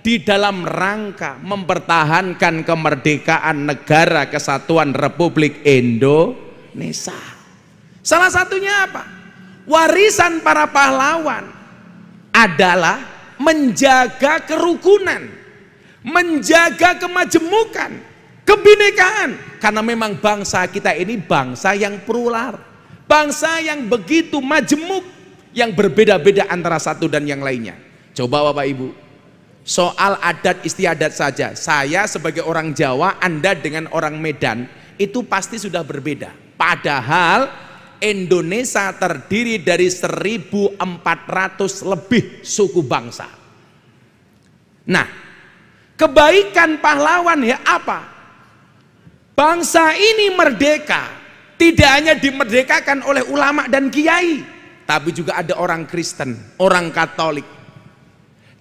di dalam rangka mempertahankan kemerdekaan negara kesatuan Republik Indonesia. Salah satunya apa? Warisan para pahlawan adalah menjaga kerukunan, menjaga kemajemukan, kebinekaan. Karena memang bangsa kita ini bangsa yang plural, bangsa yang begitu majemuk, yang berbeda-beda antara satu dan yang lainnya. Coba Bapak Ibu, soal adat istiadat saja, saya sebagai orang Jawa, Anda dengan orang Medan, itu pasti sudah berbeda. Padahal Indonesia terdiri dari 1.400 lebih suku bangsa. Nah, kebaikan pahlawan ya apa? Bangsa ini merdeka tidak hanya dimerdekakan oleh ulama dan kiai, tapi juga ada orang Kristen, orang Katolik.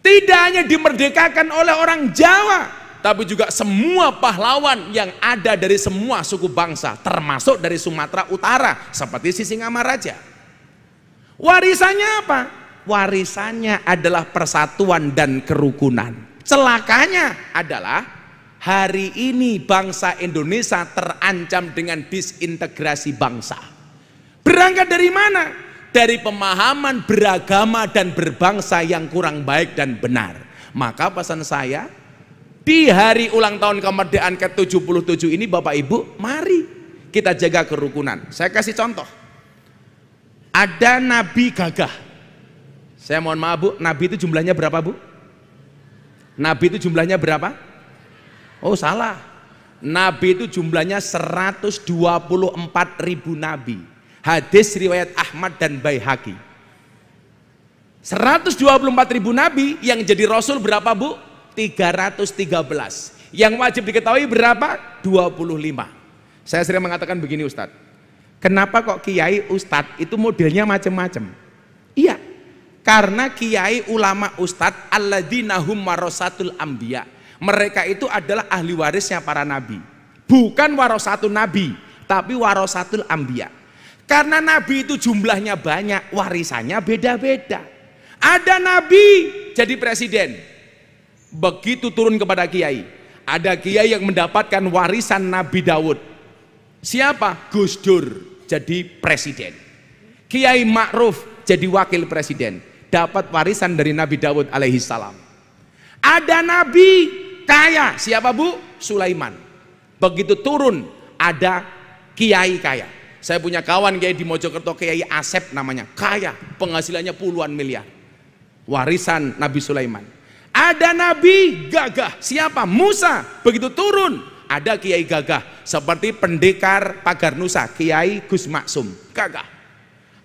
Tidak hanya dimerdekakan oleh orang Jawa, tapi juga semua pahlawan yang ada dari semua suku bangsa, termasuk dari Sumatera Utara, seperti Sisingamaraja. Warisannya apa? Warisannya adalah persatuan dan kerukunan. Celakanya adalah hari ini bangsa Indonesia terancam dengan disintegrasi bangsa. Berangkat dari mana? Dari pemahaman beragama dan berbangsa yang kurang baik dan benar. Maka pesan saya, di hari ulang tahun kemerdekaan ke-77 ini Bapak Ibu, mari kita jaga kerukunan. Saya kasih contoh. Ada Nabi Gagah. Saya mohon maaf Bu, Nabi itu jumlahnya berapa Bu? Nabi itu jumlahnya berapa? Oh salah. Nabi itu jumlahnya 124.000 Nabi. Hadis riwayat Ahmad dan Baihaqi. 124.000 Nabi, yang jadi Rasul berapa Bu? 313. Yang wajib diketahui berapa? 25. Saya sering mengatakan begini Ustadz, kenapa kok kiai ustadz itu modelnya macam-macam? Iya, karena kiai ulama ustadz alladzina hum warasatul anbiya, mereka itu adalah ahli warisnya para nabi, bukan warasatul nabi, tapi warasatul anbiya. Karena nabi itu jumlahnya banyak, warisannya beda-beda. Ada nabi jadi presiden, begitu turun kepada kiai, ada kiai yang mendapatkan warisan Nabi Daud. Siapa? Gus Dur jadi presiden. Kiai Ma'ruf jadi wakil presiden, dapat warisan dari Nabi Daud alaihi salam. Ada nabi kaya, siapa Bu? Sulaiman. Begitu turun ada kiai kaya. Saya punya kawan kiai di Mojokerto, Kiai Asep namanya, kaya, penghasilannya puluhan miliar. Warisan Nabi Sulaiman. Ada nabi gagah, siapa? Musa. Begitu turun ada kiai gagah, seperti pendekar Pagar Nusa, Kiai Gus Maksum, gagah.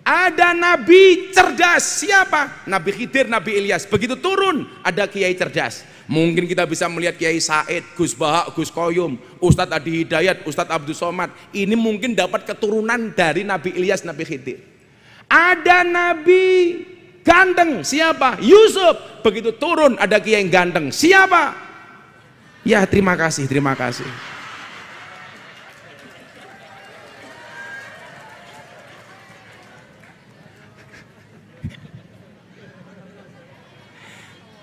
Ada nabi cerdas, siapa? Nabi Khidir, Nabi Ilyas. Begitu turun ada kiai cerdas. Mungkin kita bisa melihat Kiai Said, Gus Bahak, Gus Koyum, Ustadz Adi Hidayat, Ustadz Abdul Somad. Ini mungkin dapat keturunan dari Nabi Ilyas, Nabi Khidir. Ada nabi ganteng, siapa? Yusuf. Begitu turun ada kiai yang ganteng, siapa? Ya terima kasih, terima kasih.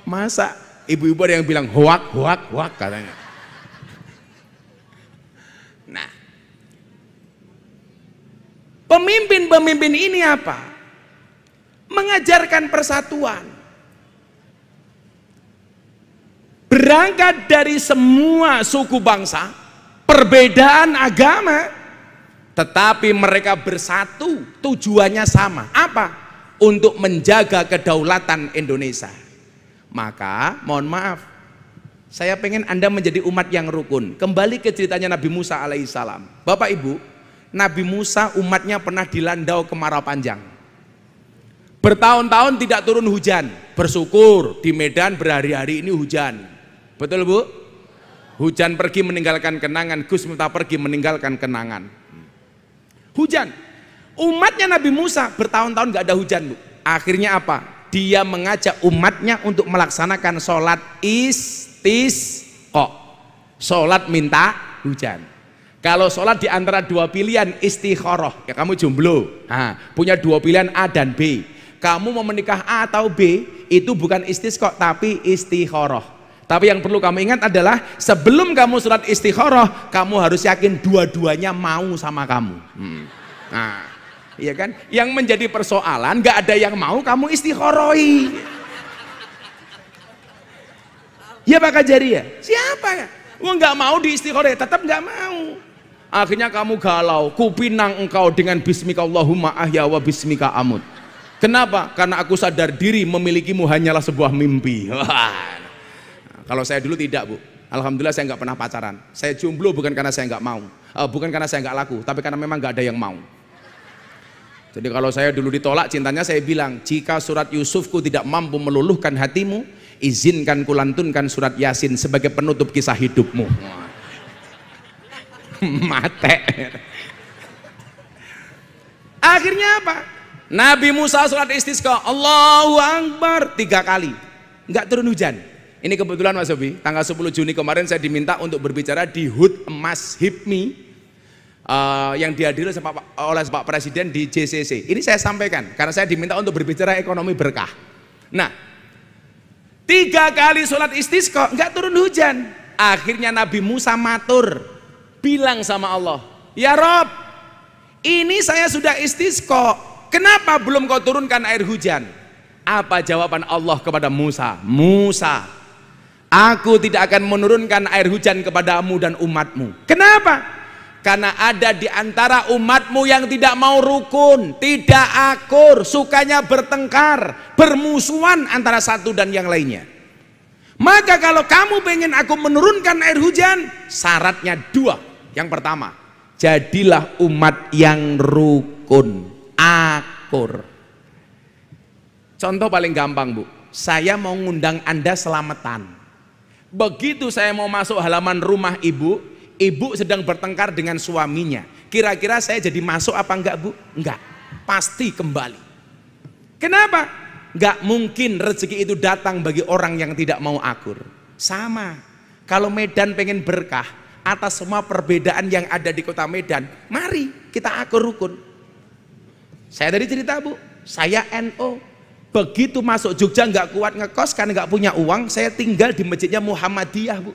Masa ibu-ibu ada yang bilang hoak, hoak, hoak katanya. Nah, pemimpin-pemimpin ini apa? Mengajarkan persatuan. Berangkat dari semua suku bangsa, perbedaan agama, tetapi mereka bersatu, tujuannya sama. Apa? Untuk menjaga kedaulatan Indonesia. Maka mohon maaf, saya pengen Anda menjadi umat yang rukun. Kembali ke ceritanya Nabi Musa alaihissalam. Bapak Ibu, Nabi Musa umatnya pernah dilandau kemarau panjang. Bertahun-tahun tidak turun hujan. Bersyukur di Medan berhari-hari ini hujan. Betul Bu? Hujan pergi meninggalkan kenangan, Gus Miftah pergi meninggalkan kenangan. Hujan. Umatnya Nabi Musa bertahun-tahun gak ada hujan Bu. Akhirnya apa? Dia mengajak umatnya untuk melaksanakan sholat istisqa, sholat minta hujan. Kalau sholat di antara dua pilihan istikharah, ya kamu jomblo, punya dua pilihan A dan B. Kamu mau menikah A atau B, itu bukan istisqa tapi istikharah. Tapi yang perlu kamu ingat adalah sebelum kamu sholat istikharah, kamu harus yakin dua-duanya mau sama kamu. Nah, iya kan? Yang menjadi persoalan nggak ada yang mau, kamu istikharoi. Ya Pak Kajaria, siapa ya? Wah nggak mau di istikharoi, tetap nggak mau. Akhirnya kamu galau, kupinang engkau dengan bismika Allahumma ahya wa bismika amut. Kenapa? Karena aku sadar diri memilikimu hanyalah sebuah mimpi. Wah. Kalau saya dulu tidak, Bu. Alhamdulillah saya nggak pernah pacaran. Saya jomblo bukan karena saya nggak mau, bukan karena saya nggak laku, tapi karena memang nggak ada yang mau. Jadi kalau saya dulu ditolak cintanya, saya bilang, jika surat Yusufku tidak mampu meluluhkan hatimu, izinkan kulantunkan surat Yasin sebagai penutup kisah hidupmu. Mate. Akhirnya apa? Nabi Musa sholat istisqa, Allahu Akbar 3 kali, nggak turun hujan. Ini kebetulan Mas Sobi, tanggal 10 Juni kemarin saya diminta untuk berbicara di HUT Emas HIPMI yang dihadiri oleh Pak Presiden di JCC. Ini saya sampaikan karena saya diminta untuk berbicara ekonomi berkah. Nah, 3 kali sholat istisqa nggak turun hujan. Akhirnya Nabi Musa matur, bilang sama Allah, ya Rob, ini saya sudah istisqa, kenapa belum kau turunkan air hujan? Apa jawaban Allah kepada Musa? Musa, aku tidak akan menurunkan air hujan kepadamu dan umatmu. Kenapa? Karena ada di antara umatmu yang tidak mau rukun, tidak akur, sukanya bertengkar, bermusuhan antara satu dan yang lainnya. Maka kalau kamu pengen aku menurunkan air hujan, syaratnya 2. Yang pertama, jadilah umat yang rukun, akur. Contoh paling gampang, Bu, saya mau ngundang Anda selamatan. Begitu saya mau masuk halaman rumah ibu sedang bertengkar dengan suaminya. Kira-kira saya jadi masuk apa enggak, Bu? Enggak, pasti kembali. Kenapa? Enggak mungkin rezeki itu datang bagi orang yang tidak mau akur. Sama, kalau Medan pengen berkah, atas semua perbedaan yang ada di kota Medan, mari kita akur rukun. Saya tadi cerita, Bu, saya NO. Begitu masuk Jogja nggak kuat ngekos karena nggak punya uang, saya tinggal di masjidnya Muhammadiyah, Bu,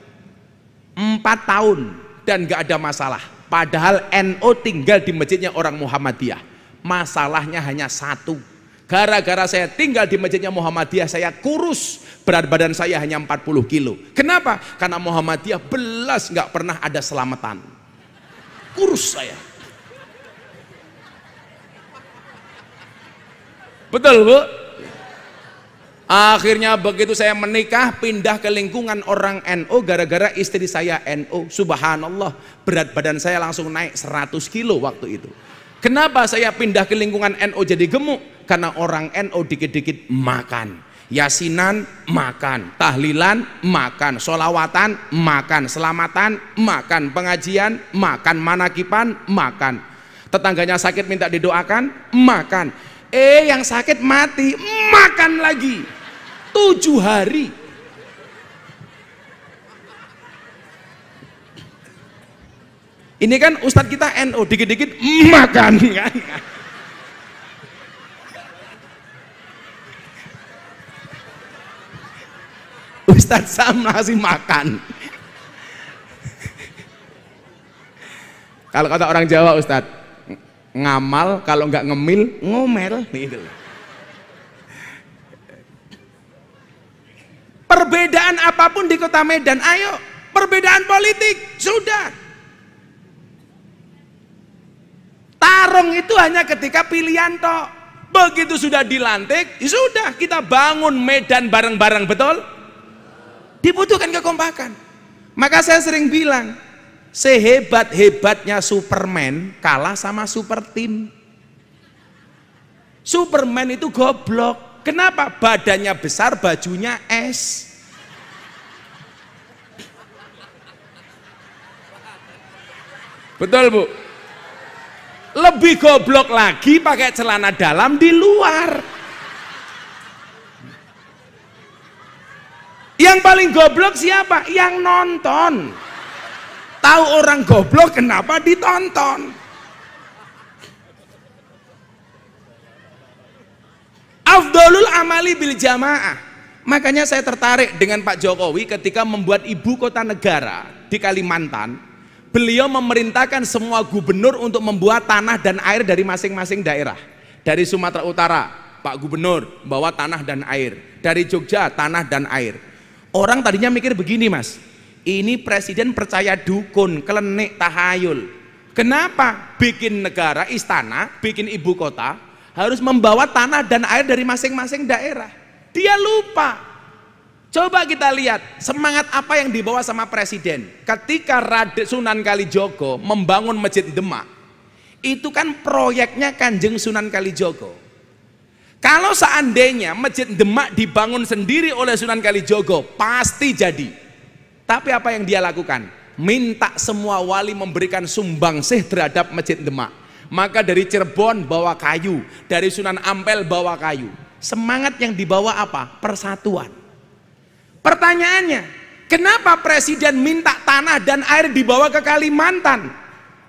4 tahun dan nggak ada masalah. Padahal NO tinggal di masjidnya orang Muhammadiyah. Masalahnya hanya satu, gara-gara saya tinggal di masjidnya Muhammadiyah, saya kurus, berat badan saya hanya 40 kilo. Kenapa? Karena Muhammadiyah belas nggak pernah ada selamatan. Kurus saya. Betul, Bu? Akhirnya begitu saya menikah, pindah ke lingkungan orang NO gara-gara istri saya NO. Subhanallah, berat badan saya langsung naik 100 kilo waktu itu. Kenapa saya pindah ke lingkungan NO jadi gemuk? Karena orang NO dikit-dikit makan, yasinan makan, tahlilan makan, sholawatan makan, selamatan makan, pengajian makan, manakipan makan, tetangganya sakit minta didoakan makan, yang sakit mati makan lagi 7 hari. Ini kan ustadz kita NO, dikit-dikit makan kan. Ustadz Sam ngasih makan. Kalau kata orang Jawa, Ustadz, ngamal kalau nggak ngemil ngomel gitu. Perbedaan apapun di kota Medan, ayo, perbedaan politik sudah. Tarung itu hanya ketika pilihan toh. Begitu sudah dilantik, ya sudah kita bangun Medan bareng-bareng, betul? Dibutuhkan kekompakan. Maka saya sering bilang, sehebat-hebatnya Superman kalah sama super team. Superman itu goblok. Kenapa? Badannya besar, bajunya es. Betul, Bu? Lebih goblok lagi pakai celana dalam di luar. Yang paling goblok siapa? Yang nonton. Tahu orang goblok kenapa ditonton? Afdolul amali bil jamaah. Makanya saya tertarik dengan Pak Jokowi ketika membuat ibu kota negara di Kalimantan. Beliau memerintahkan semua gubernur untuk membuat tanah dan air dari masing-masing daerah. Dari Sumatera Utara, Pak Gubernur bawa tanah dan air. Dari Jogja, tanah dan air. Orang tadinya mikir begini, Mas, ini presiden percaya dukun, kelenik, tahayul. Kenapa bikin negara, istana, bikin ibu kota, Harus membawa tanah dan air dari masing-masing daerah. Dia lupa. Coba kita lihat semangat apa yang dibawa sama presiden. Ketika Sunan Kalijogo membangun Masjid Demak, itu kan proyeknya Kanjeng Sunan Kalijogo. Kalau seandainya Masjid Demak dibangun sendiri oleh Sunan Kalijogo, pasti jadi. Tapi apa yang dia lakukan? Minta semua wali memberikan sumbangsih terhadap Masjid Demak. Maka dari Cirebon bawa kayu, dari Sunan Ampel bawa kayu. Semangat yang dibawa apa? Persatuan. Pertanyaannya, kenapa presiden minta tanah dan air dibawa ke Kalimantan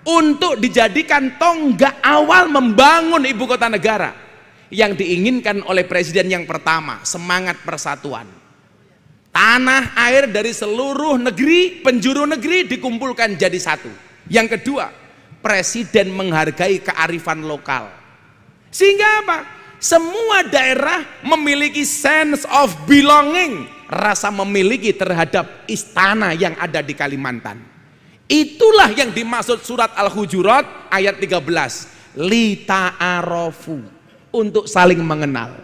untuk dijadikan tonggak awal membangun ibu kota negara? Yang diinginkan oleh presiden yang pertama, semangat persatuan. Tanah air dari seluruh negeri, penjuru negeri dikumpulkan jadi satu. Yang kedua, presiden menghargai kearifan lokal. Sehingga apa? Semua daerah memiliki sense of belonging, rasa memiliki terhadap istana yang ada di Kalimantan. Itulah yang dimaksud surat Al-Hujurat ayat 13. Lita'arofu, untuk saling mengenal.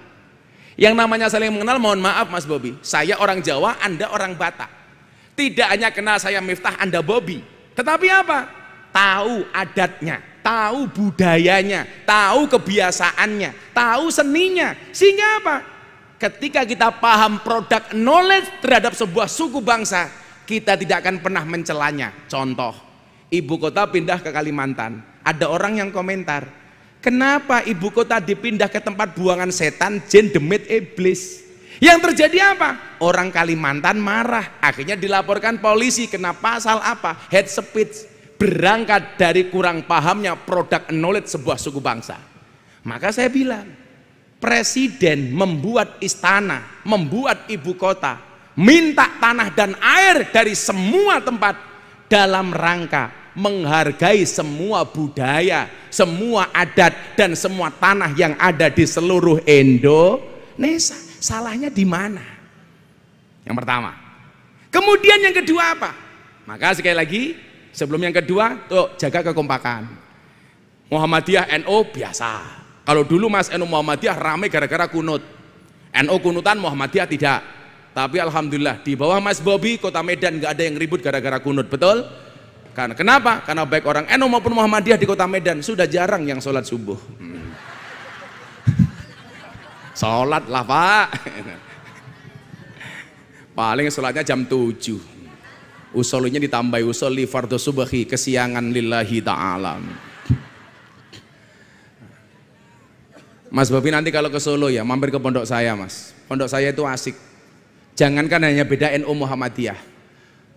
Yang namanya saling mengenal, mohon maaf Mas Bobi, saya orang Jawa, Anda orang Batak. Tidak hanya kenal saya Miftah, Anda Bobi, tetapi apa? Tahu adatnya, tahu budayanya, tahu kebiasaannya, tahu seninya. Sehingga apa? Ketika kita paham produk knowledge terhadap sebuah suku bangsa, kita tidak akan pernah mencelanya. Contoh, ibu kota pindah ke Kalimantan, ada orang yang komentar, kenapa ibu kota dipindah ke tempat buangan setan, jin, demit, iblis? Yang terjadi apa? Orang Kalimantan marah, akhirnya dilaporkan polisi. Kena pasal apa? Head speech. Berangkat dari kurang pahamnya produk knowledge sebuah suku bangsa. Maka saya bilang, presiden membuat istana, membuat ibu kota, minta tanah dan air dari semua tempat dalam rangka menghargai semua budaya, semua adat, dan semua tanah yang ada di seluruh Indonesia. Salahnya di mana? Yang pertama. Kemudian yang kedua apa? Maka sekali lagi, sebelum yang kedua, tuh jaga kekompakan. Muhammadiyah NU biasa. Kalau dulu Mas NU Muhammadiyah ramai gara-gara kunut. NU kunutan, Muhammadiyah tidak. Tapi alhamdulillah di bawah Mas Bobi, Kota Medan nggak ada yang ribut gara-gara kunut, betul? Karena kenapa? Karena baik orang NU maupun Muhammadiyah di Kota Medan sudah jarang yang sholat subuh. Sholat lah Pak. Paling sholatnya jam 7. Usolnya ditambahi usolli fardhu subhi, kesiangan lillahi ta'ala. Mas Bobi nanti kalau ke Solo ya mampir ke pondok saya Mas. Pondok saya itu asik. Jangankan hanya beda NU Muhammadiyah.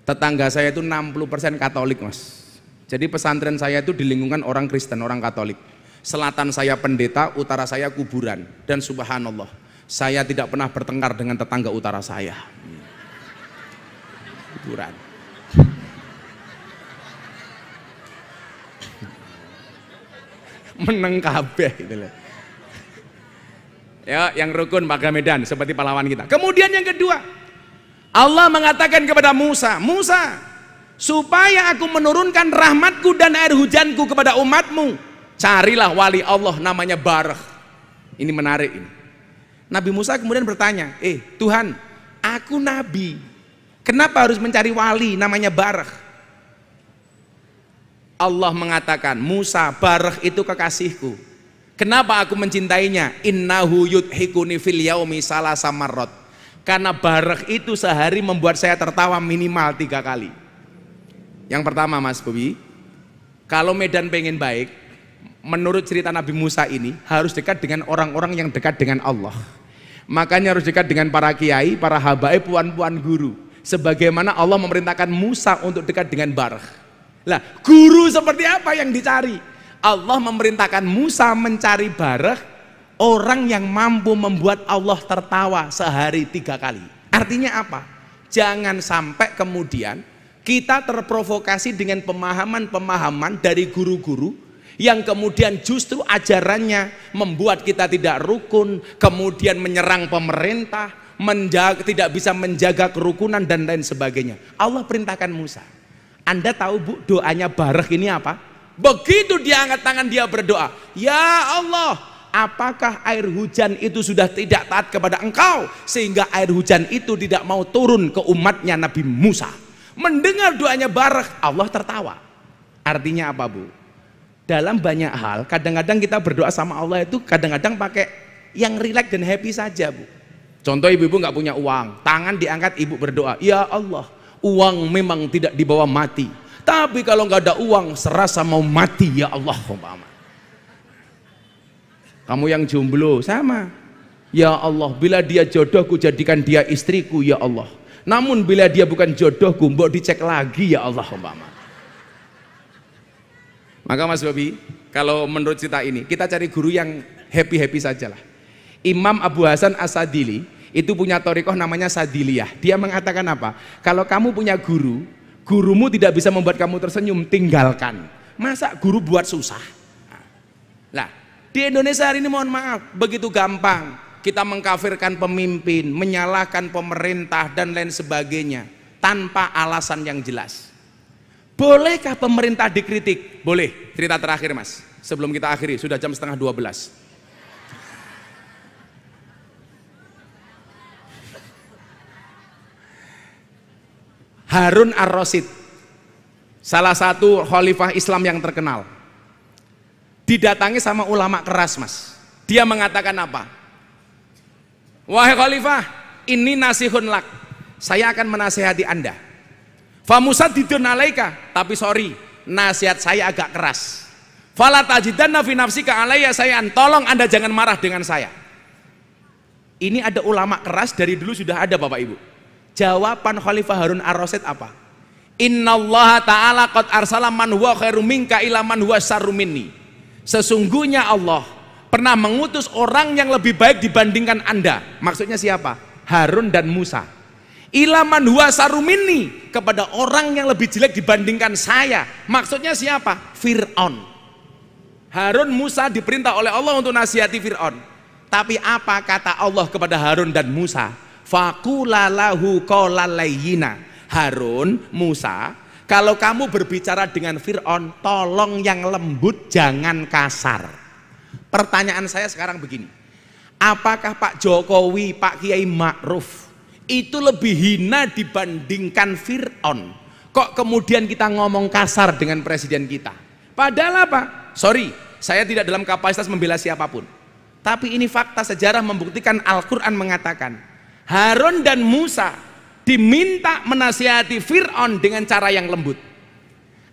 Tetangga saya itu 60% Katolik Mas. Jadi pesantren saya itu di lingkungan orang Kristen, orang Katolik. Selatan saya pendeta, utara saya kuburan. Dan subhanallah, saya tidak pernah bertengkar dengan tetangga utara saya. Kuburan. Meneng kabeh gitu loh. Ya, yang rukun warga Medan seperti pahlawan kita. Kemudian yang kedua, Allah mengatakan kepada Musa, Musa, supaya aku menurunkan rahmatku dan air hujanku kepada umatmu, carilah wali Allah namanya Barah. Ini menarik ini. Nabi Musa kemudian bertanya, Tuhan, aku nabi, kenapa harus mencari wali namanya Barah? Allah mengatakan, Musa, Barah itu kekasihku. Kenapa aku mencintainya? Innahu yudhikuni fil yaumi salasa marrat. Karena Barah itu sehari membuat saya tertawa minimal 3 kali. Yang pertama Mas Bobi, kalau Medan pengen baik, menurut cerita Nabi Musa ini harus dekat dengan orang-orang yang dekat dengan Allah. Makanya harus dekat dengan para kiai, para habaib, puan-puan guru. Sebagaimana Allah memerintahkan Musa untuk dekat dengan Barah. Lah, guru seperti apa yang dicari? Allah memerintahkan Musa mencari Barah, orang yang mampu membuat Allah tertawa sehari 3 kali. Artinya apa? Jangan sampai kemudian kita terprovokasi dengan pemahaman-pemahaman dari guru-guru yang kemudian justru ajarannya membuat kita tidak rukun, kemudian menyerang pemerintah, tidak bisa menjaga kerukunan dan lain sebagainya. Allah perintahkan Musa. Anda tahu Bu, doanya Barah ini apa? Begitu dia angkat tangan dia berdoa, ya Allah, apakah air hujan itu sudah tidak taat kepada engkau sehingga air hujan itu tidak mau turun ke umatnya Nabi Musa? Mendengar doanya Barak, Allah tertawa. Artinya apa, Bu? Dalam banyak hal kadang-kadang kita berdoa sama Allah itu kadang-kadang pakai yang rileks dan happy saja, Bu. Contoh, ibu-ibu nggak punya uang, tangan diangkat, ibu berdoa, ya Allah, uang memang tidak dibawa mati, tapi kalau nggak ada uang serasa mau mati ya Allah. Kamu yang jomblo sama, ya Allah, bila dia jodohku jadikan dia istriku ya Allah, namun bila dia bukan jodohku mbok dicek lagi ya Allah. Maka Mas Bobi, kalau menurut cerita ini kita cari guru yang happy-happy saja lah. Imam Abu Hasan As-Sadili itu punya thariqah namanya Sadiliyah. Dia mengatakan apa? Kalau kamu punya guru, gurumu tidak bisa membuat kamu tersenyum, tinggalkan. Masa guru buat susah? Nah, di Indonesia hari ini mohon maaf, begitu gampang kita mengkafirkan pemimpin, menyalahkan pemerintah dan lain sebagainya tanpa alasan yang jelas. Bolehkah pemerintah dikritik? Boleh. Cerita terakhir, Mas, sebelum kita akhiri, sudah jam 11:30. Harun Ar-Rasyid, salah satu khalifah Islam yang terkenal, didatangi sama ulama keras, Mas. Dia mengatakan apa? Wahai khalifah, ini nasihun lak, saya akan menasihati anda. Famusaddidun alaika, tapi sorry, nasihat saya agak keras. Fala tajidanna fi nafsika alayya sayyan, tolong anda jangan marah dengan saya. Ini ada ulama keras dari dulu sudah ada, Bapak Ibu. Jawaban Khalifah Harun Ar-Rasyid apa? Innallaha ta'ala qad arsala man huwa khairum minka ila man huwa syarrum minni. Sesungguhnya Allah pernah mengutus orang yang lebih baik dibandingkan anda. Maksudnya siapa? Harun dan Musa. Ila man huwa syarrum minni, kepada orang yang lebih jelek dibandingkan saya. Maksudnya siapa? Fir'aun. Harun, Musa diperintah oleh Allah untuk nasihati Fir'aun. Tapi apa kata Allah kepada Harun dan Musa? Fakulalahu qawlalayyina. Harun, Musa, kalau kamu berbicara dengan Fir'aun, tolong yang lembut, jangan kasar. Pertanyaan saya sekarang begini, apakah Pak Jokowi, Pak Kiai Ma'ruf itu lebih hina dibandingkan Fir'aun? Kok kemudian kita ngomong kasar dengan presiden kita? Padahal apa? Sorry, saya tidak dalam kapasitas membela siapapun, tapi ini fakta sejarah membuktikan. Al-Quran mengatakan Harun dan Musa diminta menasihati Fir'aun dengan cara yang lembut.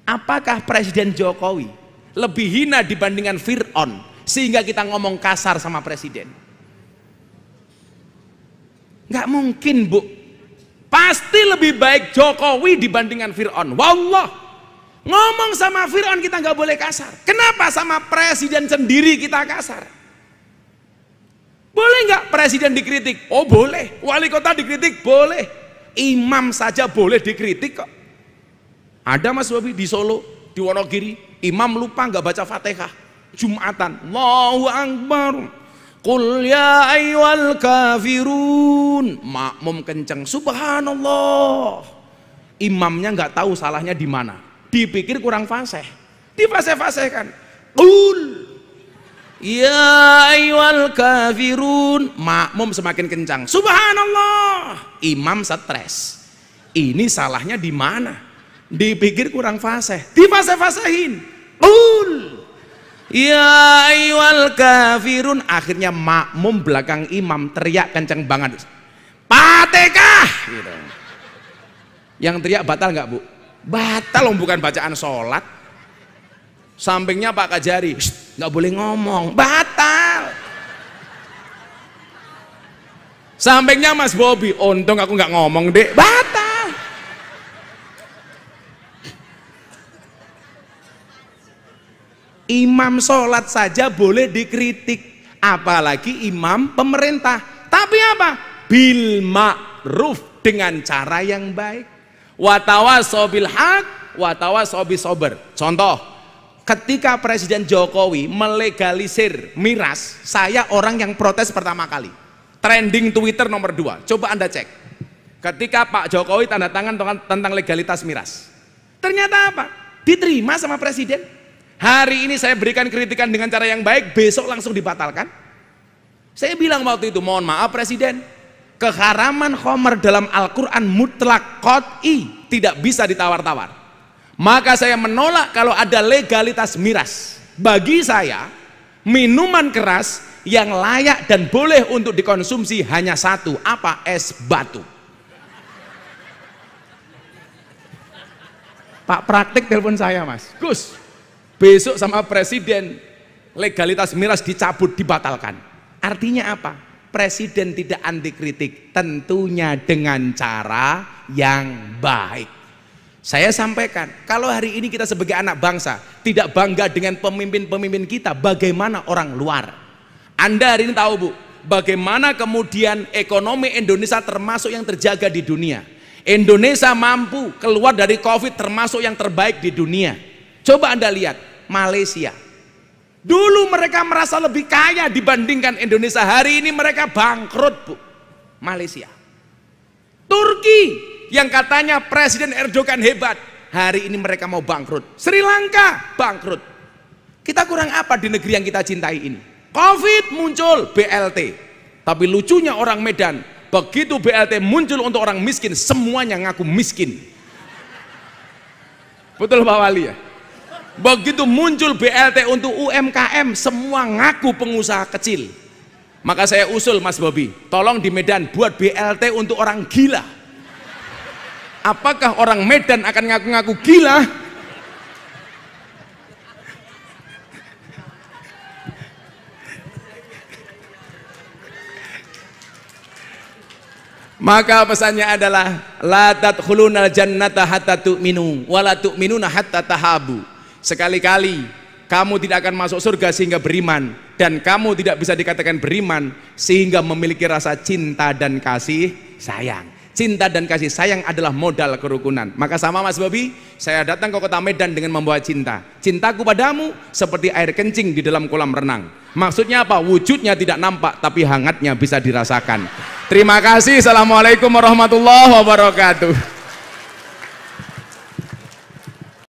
Apakah Presiden Jokowi lebih hina dibandingkan Fir'aun sehingga kita ngomong kasar sama presiden? Nggak mungkin, Bu. Pasti lebih baik Jokowi dibandingkan Fir'aun. Wallah, ngomong sama Fir'aun kita nggak boleh kasar. Kenapa sama presiden sendiri kita kasar? Boleh nggak presiden dikritik? Oh boleh. Wali kota dikritik? Boleh. Imam saja boleh dikritik kok. Ada, Mas Bobi, di Solo, di Wonogiri, imam lupa nggak baca Fatihah Jumatan, Allahu Akbar, Qul ya ayyuhal kafirun, makmum kenceng, subhanallah. Imamnya nggak tahu salahnya di mana, dipikir kurang fasih, difasih-fasihkan, Qul ya ayyuhal kafirun, makmum semakin kencang, subhanallah. Imam stres, ini salahnya di mana, dipikir kurang fasih, difasih-fasihin, Qul ya ayyuhal kafirun. Akhirnya makmum belakang imam teriak kencang banget, Fatihah gitu. Yang teriak batal nggak, Bu? Batal, bukan bacaan sholat. Sampingnya Pak Kajari, nggak boleh ngomong, batal. Sampingnya Mas Bobi, untung aku nggak ngomong deh, batal. Imam sholat saja boleh dikritik, apalagi imam pemerintah. Tapi apa? Bil ma'ruf, dengan cara yang baik. Watawasau bil haq, watawasau bis sabr. Contoh, ketika Presiden Jokowi melegalisir miras, saya orang yang protes pertama kali. Trending Twitter nomor 2. Coba Anda cek. Ketika Pak Jokowi tanda tangan tentang legalitas miras. Ternyata apa? Diterima sama Presiden. Hari ini saya berikan kritikan dengan cara yang baik, besok langsung dibatalkan. Saya bilang waktu itu, mohon maaf Presiden, keharaman khamar dalam Al-Quran mutlak qat'i, tidak bisa ditawar-tawar. Maka saya menolak kalau ada legalitas miras. Bagi saya, minuman keras yang layak dan boleh untuk dikonsumsi hanya satu, apa? Es batu. Pak Praktik telepon saya, Mas Gus, besok sama Presiden legalitas miras dicabut, dibatalkan. Artinya apa? Presiden tidak anti kritik, tentunya dengan cara yang baik. Saya sampaikan, kalau hari ini kita sebagai anak bangsa tidak bangga dengan pemimpin-pemimpin kita, bagaimana orang luar? Anda hari ini tahu Bu, bagaimana kemudian ekonomi Indonesia termasuk yang terjaga di dunia. Indonesia mampu keluar dari Covid termasuk yang terbaik di dunia. Coba Anda lihat Malaysia, dulu mereka merasa lebih kaya dibandingkan Indonesia, hari ini mereka bangkrut Bu. Malaysia. Turki yang katanya Presiden Erdogan hebat, hari ini mereka mau bangkrut. Sri Lanka bangkrut. Kita kurang apa di negeri yang kita cintai ini? Covid muncul, BLT. Tapi lucunya orang Medan, begitu BLT muncul untuk orang miskin, semuanya ngaku miskin. Betul Pak Wali ya? Begitu muncul BLT untuk UMKM, semua ngaku pengusaha kecil. Maka saya usul Mas Bobi, tolong di Medan buat BLT untuk orang gila. Apakah orang Medan akan ngaku-ngaku gila? Maka pesannya adalah la tadkhulunal jannata hatta tu'minu wa la tu'minuna hatta tahabu. Sekali-kali kamu tidak akan masuk surga sehingga beriman, dan kamu tidak bisa dikatakan beriman sehingga memiliki rasa cinta dan kasih sayang. Cinta dan kasih sayang adalah modal kerukunan. Maka sama Mas Bobi, saya datang ke kota Medan dengan membawa cinta. Cintaku padamu seperti air kencing di dalam kolam renang. Maksudnya apa? Wujudnya tidak nampak tapi hangatnya bisa dirasakan. Terima kasih. Assalamualaikum warahmatullahi wabarakatuh.